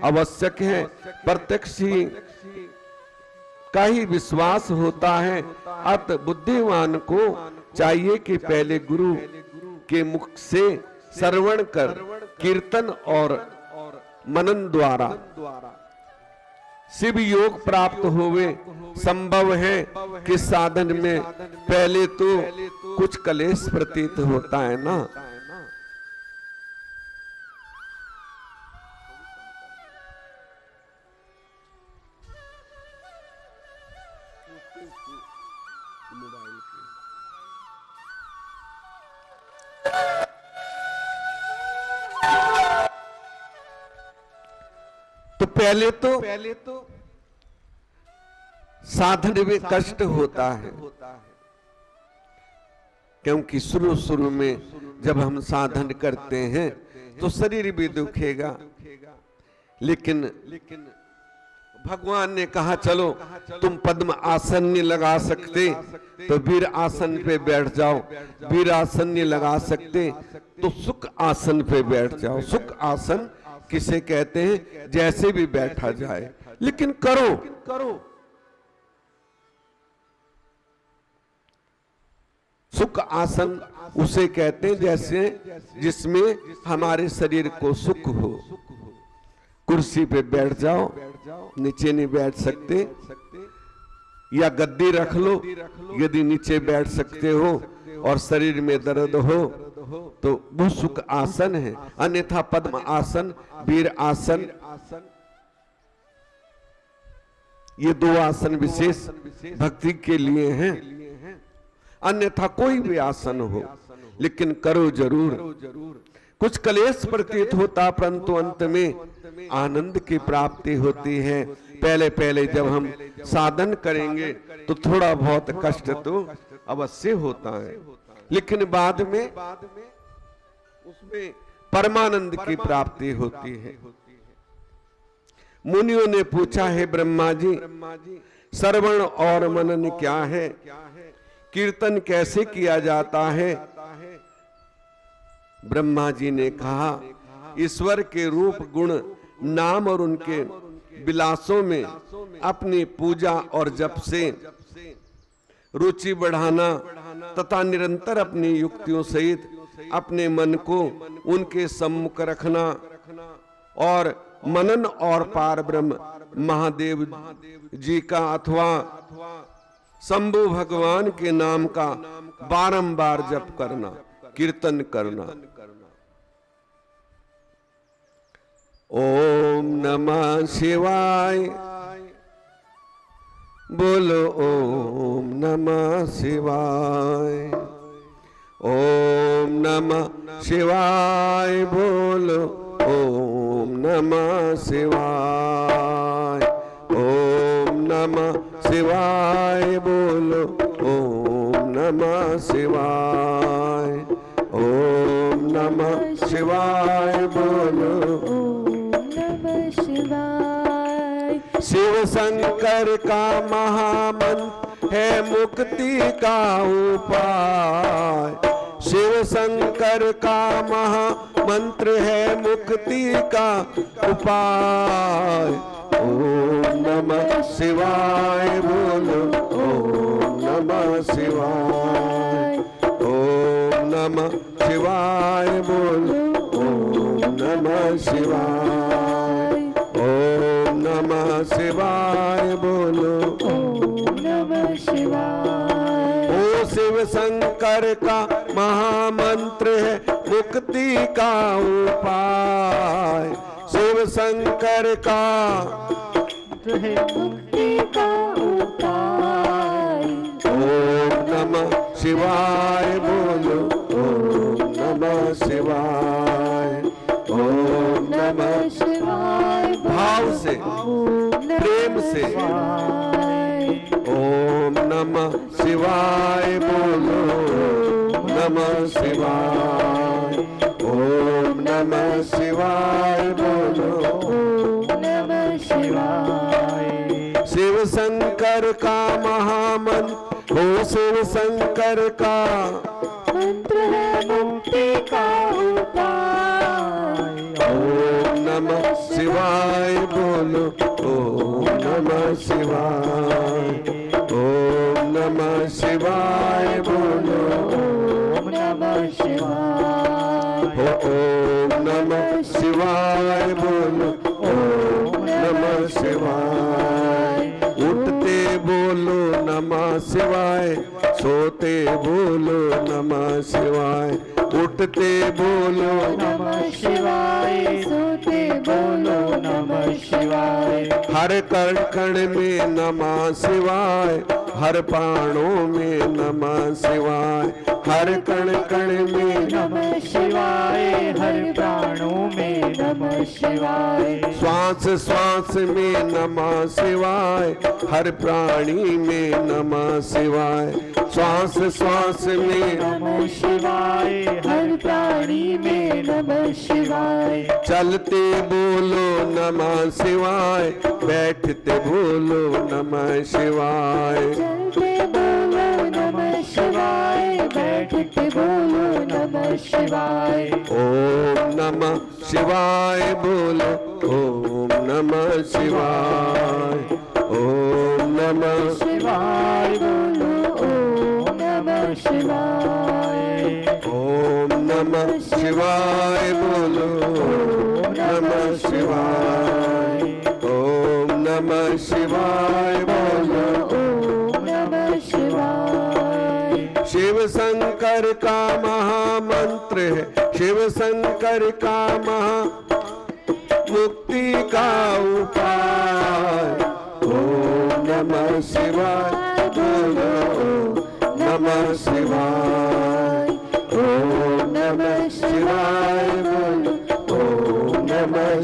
आवश्यक है। प्रत्यक्ष ही का ही विश्वास होता है। अत बुद्धिमान को चाहिए कि पहले गुरु के मुख से श्रवण कर, कीर्तन और मनन द्वारा शिव योग प्राप्त होवे। संभव है कि साधन में पहले तो कुछ कलेश प्रतीत होता है ना, तो पहले तो साधन में कष्ट होता है, क्योंकि शुरू में जब हम साधन करते हैं तो शरीर भी दुखेगा। लेकिन भगवान ने कहा चलो तुम पद्म आसन नहीं लगा सकते तो वीर आसन पे बैठ जाओ, वीर आसन नहीं लगा सकते तो सुख आसन पे बैठ जाओ। सुख आसन किसे कहते हैं? जैसे भी बैठा जाए, लेकिन करो। सुख आसन उसे कहते हैं जैसे जिसमें हमारे शरीर को सुख हो। कुर्सी पे बैठ जाओ, नीचे नहीं बैठ सकते, या गद्दी रख लो यदि नीचे बैठ सकते हो और शरीर में दर्द हो तो वो सुख आसन है। अन्यथा पद्म आसन, वीर आसन, ये दो आसन विशेष भक्ति के लिए हैं। अन्यथा कोई भी आसन हो, लेकिन करो जरूर। कुछ कलेश प्रतीत होता, परंतु अंत में आनंद की प्राप्ति होती है। पहले पहले जब हम साधन करेंगे तो थोड़ा बहुत कष्ट तो अवश्य होता है, लेकिन बाद में उसमें परमानंद की प्राप्ति होती है। मुनियों ने पूछा, है ब्रह्मा जी, श्रवण और मनन क्या है? कीर्तन कैसे किया जाता है? ब्रह्मा जी ने कहा, ईश्वर के रूप गुण नाम और उनके विलासों में अपनी पूजा और जप से रुचि बढ़ाना तथा निरंतर अपनी युक्तियों सहित अपने मन को उनके सम्मुख रखना और मनन और पार ब्रह्म महादेव जी का अथवा शंभु भगवान के नाम का बारंबार जप करना, कीर्तन करना। ओम नमः शिवाय, बोलो ओम नमः शिवाय। ओम नमः शिवाय, बोलो ओम नमः शिवाय। ओम नमः शिवाय, बोलो ओम नमः शिवाय। ओम नमः शिवाय, बोलो नमः शिवाय। शिव शंकर का महामंत्र है मुक्ति का उपाय। शिव शंकर का महामंत्र है मुक्ति का उपाय। ओम नमः शिवाय, बोलो ओम नमः शिवाय। ओम नमः शिवाय, बोलो ओम नमः शिवाय। ओम नमः शिवाय, बोलो ओम नमः शिवाय। ओ शिव शंकर का महामंत्र है मुक्ति का उपाय। शिव शंकर का मुक्ति का उपाय। ओम नमः शिवाय, बोलो ओम नमः शिवाय। ओम नमः शिवाय, भाव से, प्रेम से ओम नमः शिवाय, बोलो नमः शिवाय। ओम नमः शिवाय, बोलो नमः शिवाय। शिव शंकर का महामंत्र हो, शिव शंकर का मंत्र है मुक्ति का उपाय। ओम नमः शिवाय, बोलो ओम नमः शिवाय। ओम नमः शिवाय, बोलो ओम नमः शिवाय। ओम नमः शिवाय, बोलो ओम नमः शिवाय। उठते बोलो नमः शिवाय, सोते बोलो नमः शिवाय। उठते बोलो नमः शिवाय, सोते बोलो नमः शिवाय। हर कण कण में नमः शिवाय, हर प्राणों में नमः शिवाय। हर कण कण में नमः शिवाय, हर प्राणों में नमः शिवाय। श्वास श्वास में नमः शिवाय, हर प्राणी में नमः शिवाय। श्वास श्वास में नमः शिवाय, हर प्राणी में नमः शिवाय। चलते बोलो नमः शिवाय, बैठते बोलो नमः शिवाय। चलते बोलो नमः शिवाय, बैठते बोलो नमः शिवाय। ओम नमः शिवाय, बोलो ओम नमः शिवाय। ओम नमः शिवाय, बोलो ओम नमः शिवाय। ओम नमः शिवाय, बोलो ओम नमः शिवाय। ओम नमः शिवाय, बोलो ओम नमः शिवाय। शिव शंकर का महामंत्र है, शिव शंकर का मुक्ति का उपाय। ओम नमः शिवाय, बोलो नमः शिवाय। ओम नमः शिवाय,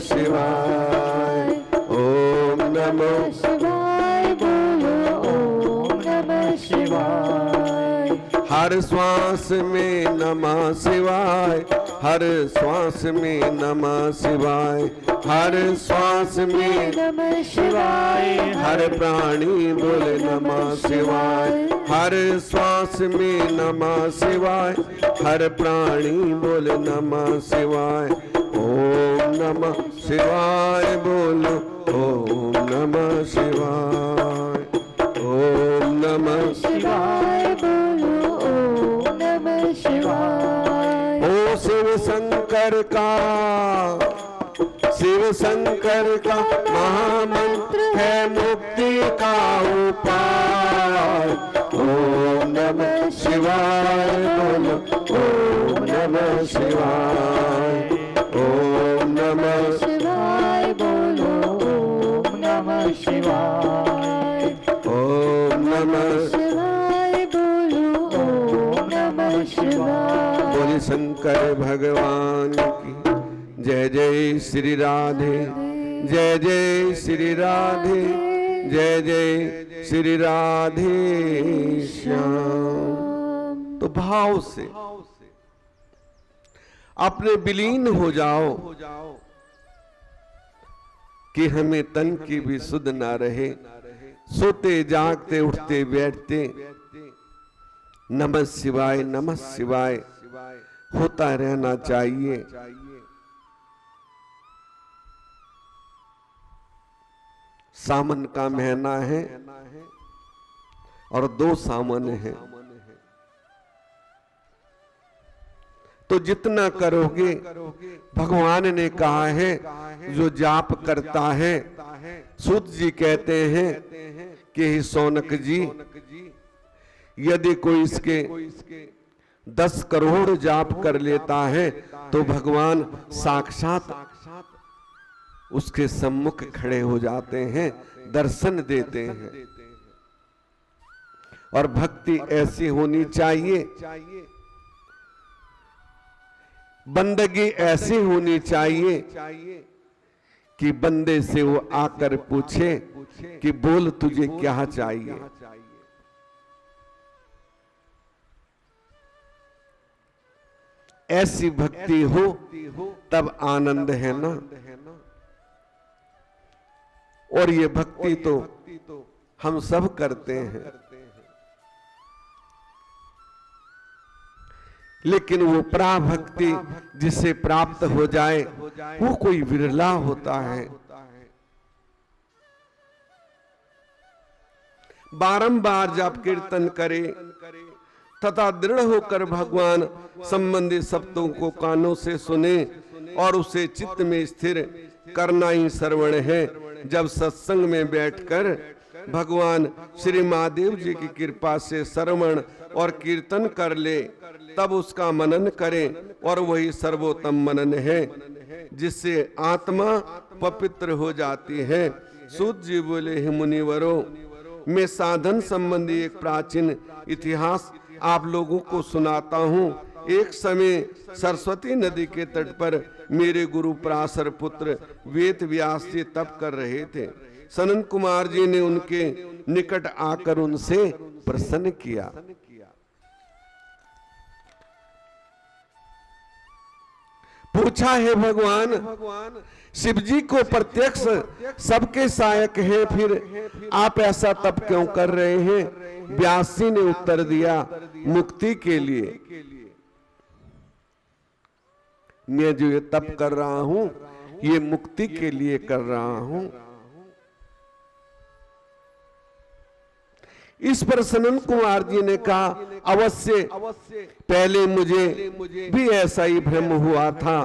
शिवाय। ओम नमः शिवाय बोलो ओम नमः शिवाय। हर श्वास में नमः शिवाय, हर श्वास में नमः शिवाय, हर श्वास में नमः शिवाय। हर प्राणी बोले नमः शिवाय, हर श्वास में नमः शिवाय, हर प्राणी बोले नमः शिवाय। ओम नमः शिवाय बोलो ओम नमः शिवाय। ओम नमः शिवाय बोलो ओम नमः शिवाय। ओ शिव शंकर का, शिव शंकर का महामंत्र है मुक्ति का उपाय। ओम नमः शिवाय बोलो ओम नमः शिवाय। ओम नमः शिवाय बोलो ओम नमः शिवाय। ओम नमः शिवाय बोलो ओम नमः शिवाय। बोले शंकर भगवान की जय जय श्री राधे, जय जय श्री राधे, जय जय श्री राधे श्याम। तो भाव से अपने विलीन हो जाओ कि हमें तन की भी सुध ना रहे। सोते जागते उठते बैठते नमः शिवाय नमः शिवाय होता रहना चाहिए। सावन का महीना है और 2 सावन है, तो जितना करोगे, भगवान ने कहा है जो जाप करता है। सूत जी कहते हैं कि हे सौनक जी, यदि कोई इसके 10 करोड़ जाप कर लेता है तो भगवान साक्षात उसके सम्मुख खड़े हो जाते हैं, दर्शन देते हैं। और भक्ति ऐसी होनी चाहिए, बंदगी ऐसी होनी चाहिए कि बंदे से वो आकर पूछे कि बोल तुझे क्या चाहिए। ऐसी भक्ति हो तब आनंद है ना। और ये भक्ति तो हम सब करते हैं, लेकिन वो पराभक्ति जिसे प्राप्त हो जाए वो कोई विरला होता है। बारंबार जप कीर्तन करे तथा दृढ़ होकर भगवान संबंधी शब्दों को कानों से सुने और उसे चित्त में स्थिर करना ही श्रवण है। जब सत्संग में बैठकर भगवान श्री महादेव जी की कृपा से श्रवण और कीर्तन कर ले, तब उसका मनन करें, और वही सर्वोत्तम मनन है जिससे आत्मा पवित्र हो जाती है। सूत जी बोले, हे मुनिवरों, मैं साधन संबंधी एक प्राचीन इतिहास आप लोगों को सुनाता हूँ। एक समय सरस्वती नदी के तट पर मेरे गुरु पराशर पुत्र वेद व्यास जी तप कर रहे थे। सनन कुमार जी ने उनके निकट आकर उनसे प्रसन्न किया। पूछा, है भगवान, शिव जी को प्रत्यक्ष सबके सहायक है, फिर आप ऐसा तप क्यों कर रहे हैं? व्यास जी ने उत्तर दिया, मुक्ति के लिए। मैं जो ये तप कर रहा हूं ये मुक्ति के लिए कर रहा हूं। इस पर सनन कुमार जी ने कहा, अवश्य पहले मुझे भी ऐसा ही भ्रम हुआ था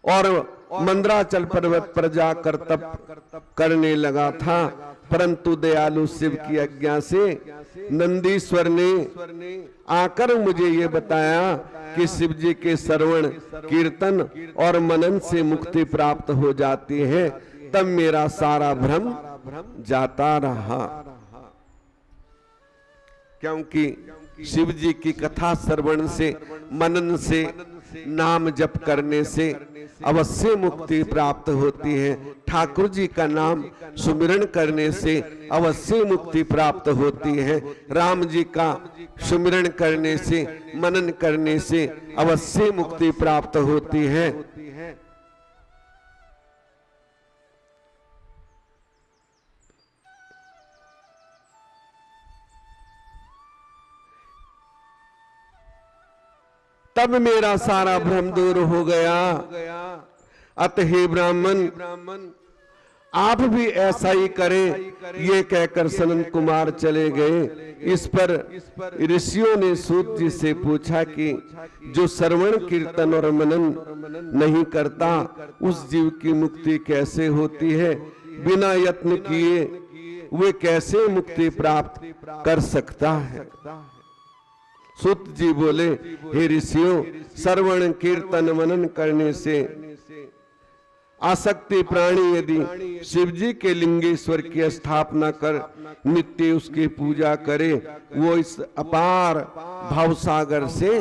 और मंदराचल पर्वत पर जाकर तप करने लगा था, परंतु दयालु शिव की आज्ञा से नंदीश्वर ने आकर मुझे ये बताया कि शिव जी के श्रवण कीर्तन और मनन से मुक्ति प्राप्त हो जाती है। तब मेरा सारा भ्रम जाता रहा, क्योंकि शिव जी की कथा श्रवण से, मनन से, नाम जप करने से अवश्य मुक्ति प्राप्त होती है। ठाकुर जी का नाम सुमिरन करने से अवश्य मुक्ति प्राप्त होती है। राम जी का सुमिरन करने से, मनन करने से अवश्य मुक्ति प्राप्त होती है। तब मेरा सारा भ्रम दूर हो गया। अतः हे ब्राह्मण, आप भी ऐसा ही करें। ये कहकर सनत कुमार चले गए। इस पर ऋषियों ने सूत जी से पूछा कि जो श्रवण कीर्तन और मनन नहीं करता, उस जीव की मुक्ति कैसे होती है? बिना यत्न किए वे कैसे मुक्ति प्राप्त कर सकता है? सूत जी बोले, हे ऋषियों, श्रवण कीर्तन मनन करने से आसक्ति प्राणी यदि शिव जी के लिंगेश्वर की स्थापना कर नित्य उसकी पूजा करे, वो इस अपार भवसागर से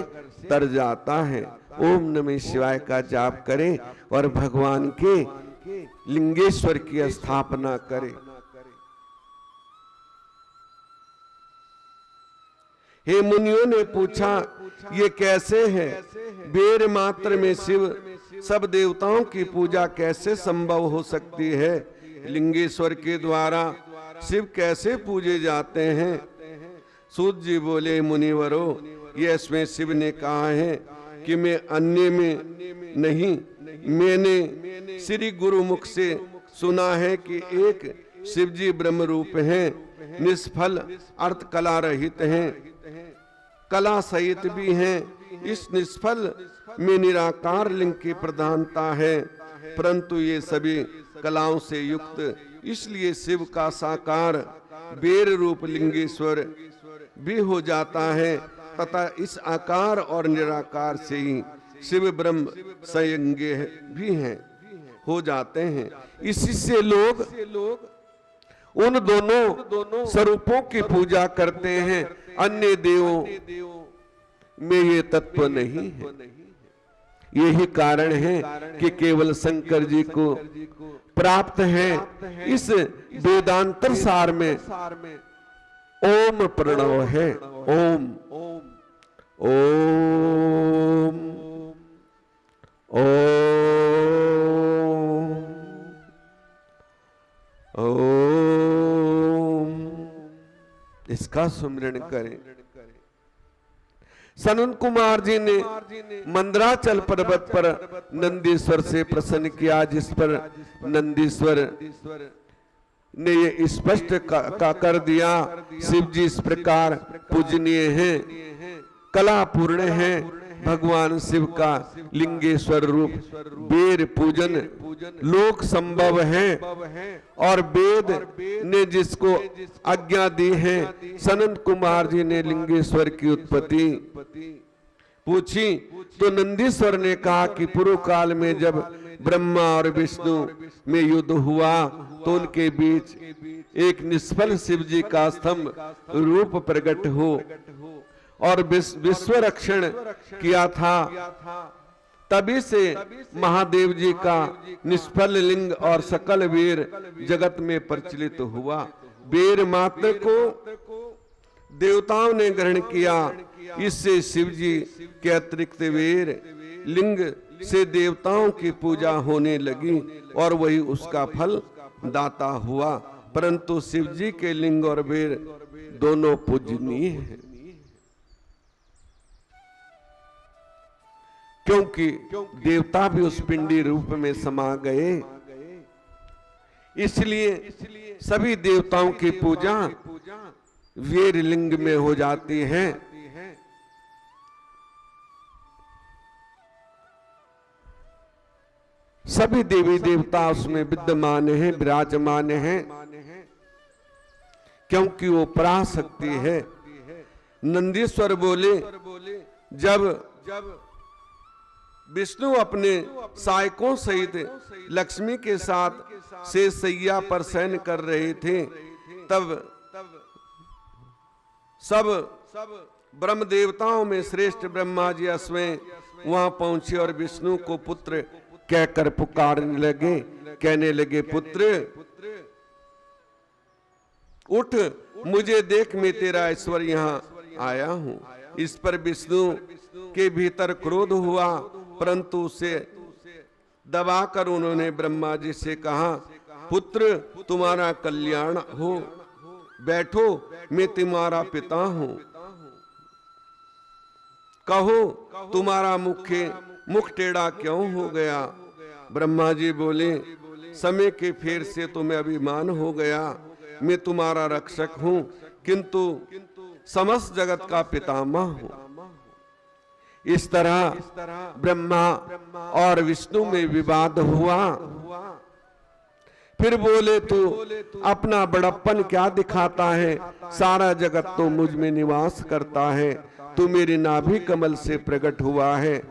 तर जाता है। ओम नमः शिवाय का जाप करे और भगवान के लिंगेश्वर की स्थापना करे। हे मुनियों ने पूछा, ये कैसे है? बेर मात्र में शिव सब देवताओं की पूजा कैसे संभव हो सकती है? लिंगेश्वर के द्वारा शिव कैसे पूजे जाते हैं? सूत जी बोले, मुनिवरो, ये इसमें शिव ने कहा है कि मैं अन्य में नहीं, मैंने श्री गुरु मुख से सुना है कि एक शिव जी ब्रह्म रूप हैं, निष्फल अर्थ कला रहित हैं, कला सहित भी हैं। इस निष्फल में निराकार लिंग की प्रधानता है, परंतु ये सभी कलाओं से युक्त, इसलिए शिव का साकार बेर रूप लिंगेश्वर भी हो जाता है तथा इस आकार और निराकार से ही शिव ब्रह्म संयज्ञ भी हैं, हो जाते हैं। इसी से लोग उन दोनों स्वरूपों की पूजा करते हैं। अन्य देवों में ये तत्व नहीं है। यही कारण है कि केवल शंकर जी को प्राप्त है। इस वेदांतर सार में ओम प्रणव है। ओम ओम ओम, इसका सुमिरन करें। सनत कुमार जी ने मंदराचल पर्वत पर नंदीश्वर से प्रसन्न किया, जिस पर नंदीश्वर ने ये स्पष्ट कर दिया, शिव जी इस प्रकार पूजनीय हैं, कला पूर्ण हैं। भगवान शिव का लिंगेश्वर रूप बेर पूजन लोक संभव है और वेद ने जिसको आज्ञा दी है। सनत कुमार जी ने लिंगेश्वर की उत्पत्ति पूछी तो नंदीश्वर ने कहा कि पूर्व काल में जब ब्रह्मा और विष्णु में युद्ध हुआ तो उनके बीच एक निष्फल शिव जी का स्तंभ रूप प्रकट हो और विश्व रक्षण किया था। तभी से महादेव जी का निष्फल लिंग और सकल वीर जगत में प्रचलित हुआ। वीर मात्र को देवताओं ने ग्रहण किया, इससे शिव जी के अतिरिक्त वीर लिंग से देवताओं की पूजा होने लगी और वही उसका फल दाता हुआ। परंतु शिव जी के लिंग और वीर दोनों पूजनीय हैं, क्योंकि देवता भी उस पिंडी रूप में समा गए। इसलिए सभी देवताओं की पूजा वीर लिंग में हो जाती है। सभी देवी देवता उसमें विद्यमान हैं, विराजमान हैं, क्योंकि वो पराशक्ति है। नंदीश्वर बोले, जब विष्णु अपने सहायकों सहित लक्ष्मी के साथ शेषशैया पर शयन कर रहे थे, तब सब ब्रह्म देवताओं में श्रेष्ठ ब्रह्मा जी स्वयं वहां पहुंचे और विष्णु को पुत्र कहकर पुकारने लगे, कहने लगे, पुत्र उठ, मुझे देख, मैं तेरा ईश्वर यहाँ आया हूं। इस पर विष्णु के भीतर क्रोध हुआ, परंतु उसे दबाकर उन्होंने ब्रह्मा जी से कहा, पुत्र तुम्हारा कल्याण हो, बैठो, मैं तुम्हारा पिता हूं, कहो तुम्हारा मुख टेढ़ा क्यों हो गया। ब्रह्मा जी बोले, समय के फेर से तुम्हें अभिमान हो गया, मैं तुम्हारा रक्षक हूं, किंतु समस्त जगत का पितामह हूं। इस तरह ब्रह्मा और विष्णु में विवाद हुआ। फिर बोले, तू अपना बड़प्पन क्या दिखाता है, सारा जगत तो मुझ में निवास करता है, तू मेरी नाभि कमल से प्रकट हुआ है,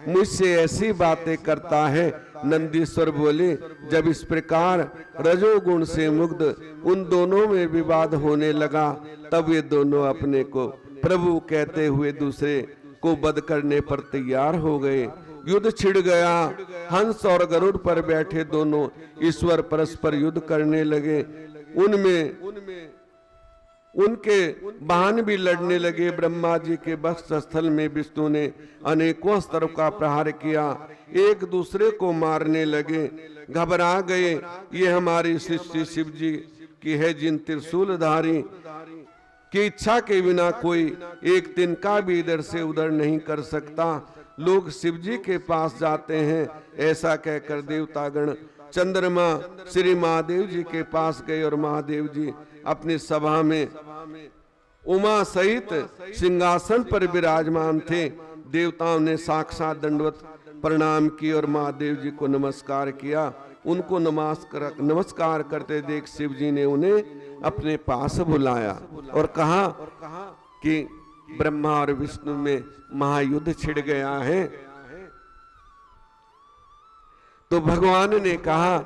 मुझसे ऐसी बातें करता है। नंदीश्वर बोले, जब इस प्रकार रजोगुण से मुग्ध उन दोनों में विवाद होने लगा, तब ये दोनों अपने को प्रभु कहते हुए दूसरे को वध करने पर तैयार हो गए। युद्ध छिड़ गया। हंस और गरुड़ पर बैठे दोनों ईश्वर परस्पर युद्ध करने लगे। उनमें उनके वाहन भी लड़ने लगे। ब्रह्मा जी के वक्ष स्थल में विष्णु ने अनेकों अस्त्र का प्रहार किया, एक दूसरे को मारने लगे। घबरा गए, ये हमारी सृष्टि शिव जी की है, जिन त्रिशूलधारी की इच्छा के बिना कोई एक तिनका भी इधर से उधर नहीं कर सकता। लोग शिव जी के पास जाते हैं। ऐसा कहकर देवतागण चंद्रमा श्री महादेव जी के पास गए और महादेव जी अपनी सभा में उमा सहित सिंहासन पर विराजमान थे। देवताओं ने साक्षात दंडवत प्रणाम की और महादेव जी को नमस्कार किया। उनको नमस्कार करते देख शिव जी ने उन्हें अपने पास बुलाया और कहा कि ब्रह्मा और विष्णु में महायुद्ध छिड़ गया है। तो भगवान ने कहा,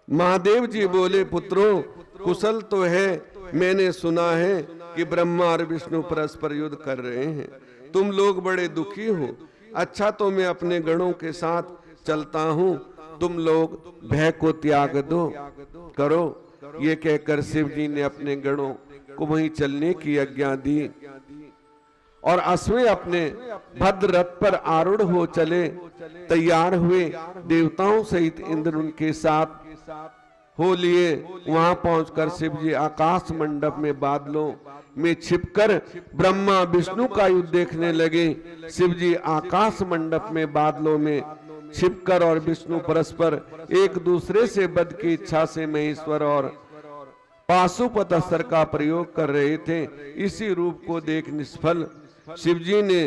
महादेव जी बोले, पुत्रों कुशल तो है, मैंने सुना है कि ब्रह्मा और विष्णु परस्पर युद्ध कर रहे हैं, तुम लोग बड़े दुखी हो। अच्छा, तो मैं अपने गणों के साथ चलता हूं, तुम लोग भय को त्याग दो करो। ये कहकर शिव जी ने अपने गणों को वहीं चलने की आज्ञा दी और अश्वें अपने भद्र रथ पर आरूढ़ हो चले, तैयार हुए। देवताओं सहित इंद्र उनके साथ हो लिए। वहां पहुंचकर शिव जी आकाश मंडप में बादलों में छिपकर ब्रह्मा विष्णु का युद्ध देखने लगे। शिव जी आकाश मंडप में बादलों में छिपकर और विष्णु परस्पर एक दूसरे से वध की इच्छा से महेश्वर और पाशुपत अस्त्र का प्रयोग कर रहे थे। इसी रूप को देख निष्फल शिव जी ने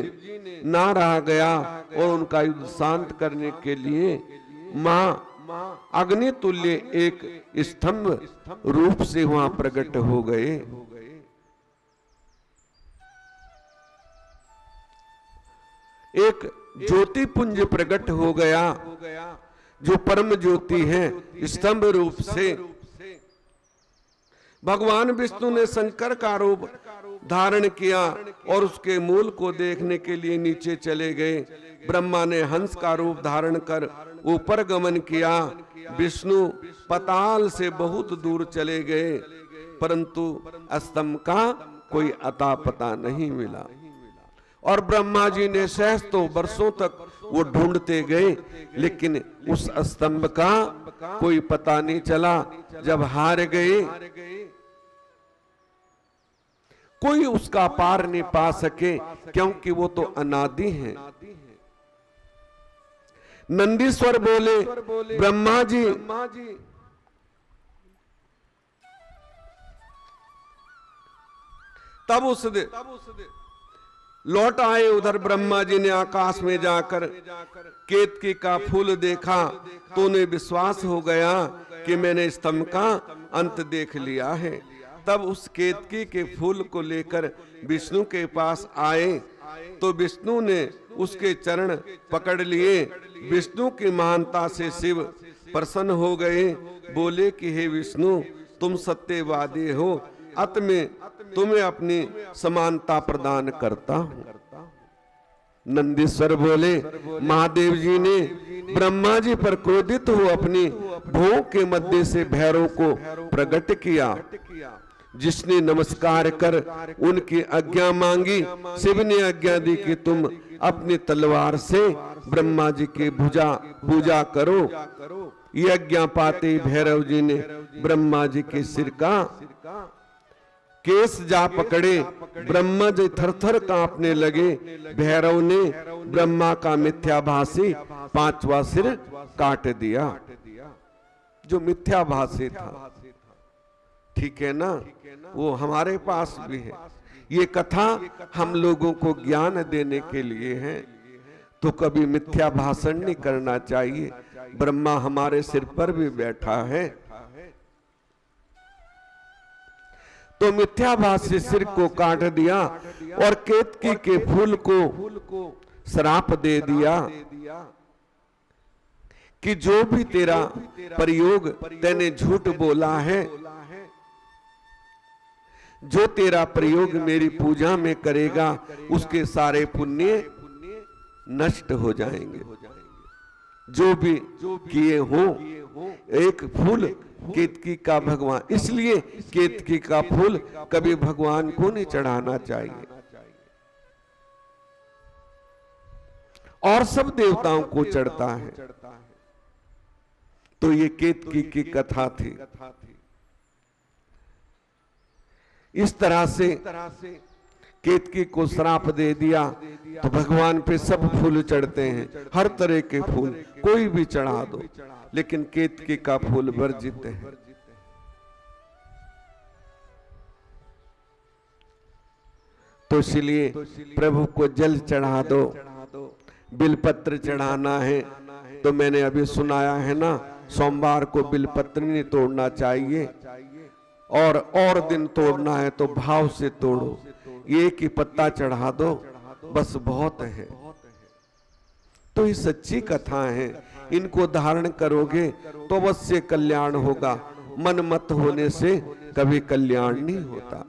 ना रहा गया और उनका युद्ध शांत करने के लिए मां अग्नि तुल्य एक स्तंभ रूप से वहां प्रकट हो गए। एक ज्योति पुंज प्रकट हो गया जो परम ज्योति है। स्तंभ रूप से भगवान विष्णु ने शंकर का रूप धारण किया और उसके मूल को देखने के लिए नीचे चले गए। ब्रह्मा ने हंस का रूप धारण कर ऊपर गमन किया। विष्णु पाताल से बहुत दूर चले गए, परंतु स्तंभ का कोई अता पता नहीं मिला। और ब्रह्मा जी ने सहस्त्रों वर्षों तक वो ढूंढते गए, लेकिन उस स्तंभ का कोई पता नहीं चला। जब हार गए, कोई उसका पार नहीं पा सके, क्योंकि वो तो अनादि है। नंदीश्वर बोले, ब्रह्मा जी तब उस लौट आए। उधर ब्रह्मा जी ने आकाश में जाकर केतकी का फूल देखा तो उन्हें विश्वास हो गया कि मैंने स्तंभ का अंत देख लिया है। तब उस केतकी के फूल को लेकर विष्णु के पास आए तो विष्णु ने उसके चरण पकड़ लिए। विष्णु की महानता से शिव प्रसन्न हो गए। बोले कि हे विष्णु, तुम सत्यवादी हो, अत में तुम्हें अपनी समानता प्रदान करता हूं। नंदीश्वर बोले, महादेव जी ने ब्रह्मा जी पर क्रोधित हो अपनी भोग के मध्य से भैरव को प्रकट किया। जिसने नमस्कार कर उनकी आज्ञा मांगी, शिव ने आज्ञा दी कि तुम अपनी तलवार से ब्रह्मा जी की पूजा करो। ये आज्ञा पाते ही भैरव जी ने ब्रह्मा जी के सिर का केस जा पकड़े। ब्रह्मा जी थरथर कांपने लगे। भैरव ने ब्रह्मा का मिथ्याभासी 5वां सिर काट दिया, जो मिथ्याभासी था। ठीक है ना, वो हमारे पास भी है। ये कथा हम लोगों को ज्ञान देने के लिए है, तो कभी मिथ्या भाषण नहीं करना चाहिए। ब्रह्मा हमारे सिर पर भी बैठा है, तो मिथ्याभासी सिर को काट दिया और केतकी के फूल को श्राप दे दिया कि जो भी तेरा प्रयोग तैने झूठ बोला है, जो तेरा प्रयोग मेरी पूजा में करेगा, उसके सारे पुण्य नष्ट हो जाएंगे। जो भी किए हो, एक फूल केतकी का भगवान, इसलिए केतकी का फूल कभी भगवान को नहीं चढ़ाना चाहिए, और सब देवताओं को चढ़ता है। तो ये केतकी की कथा थी। इस तरह से केतकी को श्राप दे दिया, तो भगवान पे सब फूल चढ़ते हैं, हर तरह के फूल कोई भी चढ़ा दो, लेकिन केतकी का फूल वर्जित है। तो इसलिए प्रभु को जल चढ़ा दो, बिलपत्र चढ़ाना है। तो मैंने अभी सुनाया है ना, सोमवार को बिलपत्र नहीं तोड़ना चाहिए, और दिन तोड़ना है तो भाव से तोड़ो। एक ही पत्ता चढ़ा दो, बस बहुत है। तो ये सच्ची कथा है, इनको धारण करोगे तो अवश्य कल्याण होगा। मन मत होने से कभी कल्याण नहीं होता,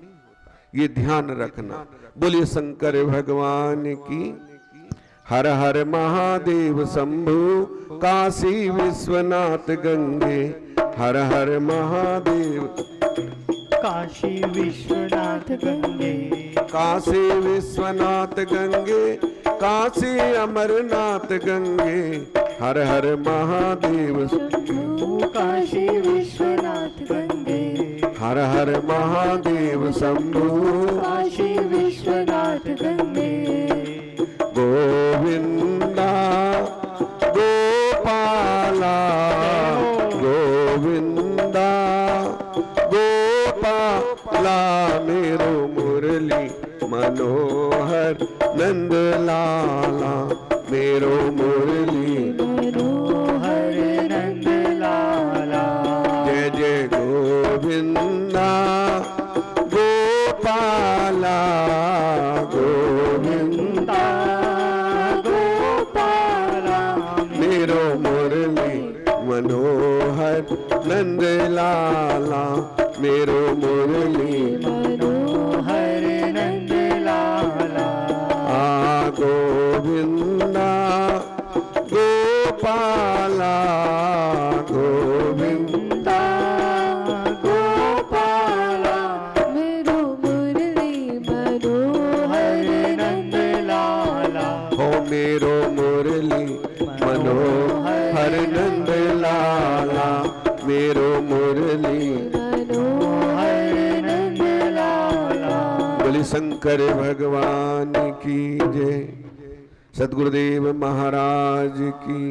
ये ध्यान रखना। बोलिए शंकर भगवान की। हर हर महादेव शंभु काशी विश्वनाथ गंगे। हर हर महादेव काशी विश्वनाथ गंगे। काशी विश्वनाथ गंगे, काशी अमरनाथ गंगे। हर हर महादेव शंभु काशी विश्वनाथ गंगे। हर हर महादेव शंभु काशी विश्वनाथ गंगे। गोविंदा गोपाला, गोविंदा गोपाला, मेरो मुरली मनोहर नंद लाला, मेरो मुरली मनोहर नंद लाला। जय जय गोविंदा गोपाला, गोविंदा गोपाला, मेरो मुरली मनोहर नंद लाला, मेरो मुरली मनोहर नंद लाला। गोविंदा गोपाला, गोविंदा गोपाला, मेरो मुरली मनोहर नंद लाला। हो मेरो मुरली मनोहर नंद लाला, मेरो मुरली मनोहर नंद लाला। बोले शंकर भगवान की जय, सद्गुरुदेव महाराज की।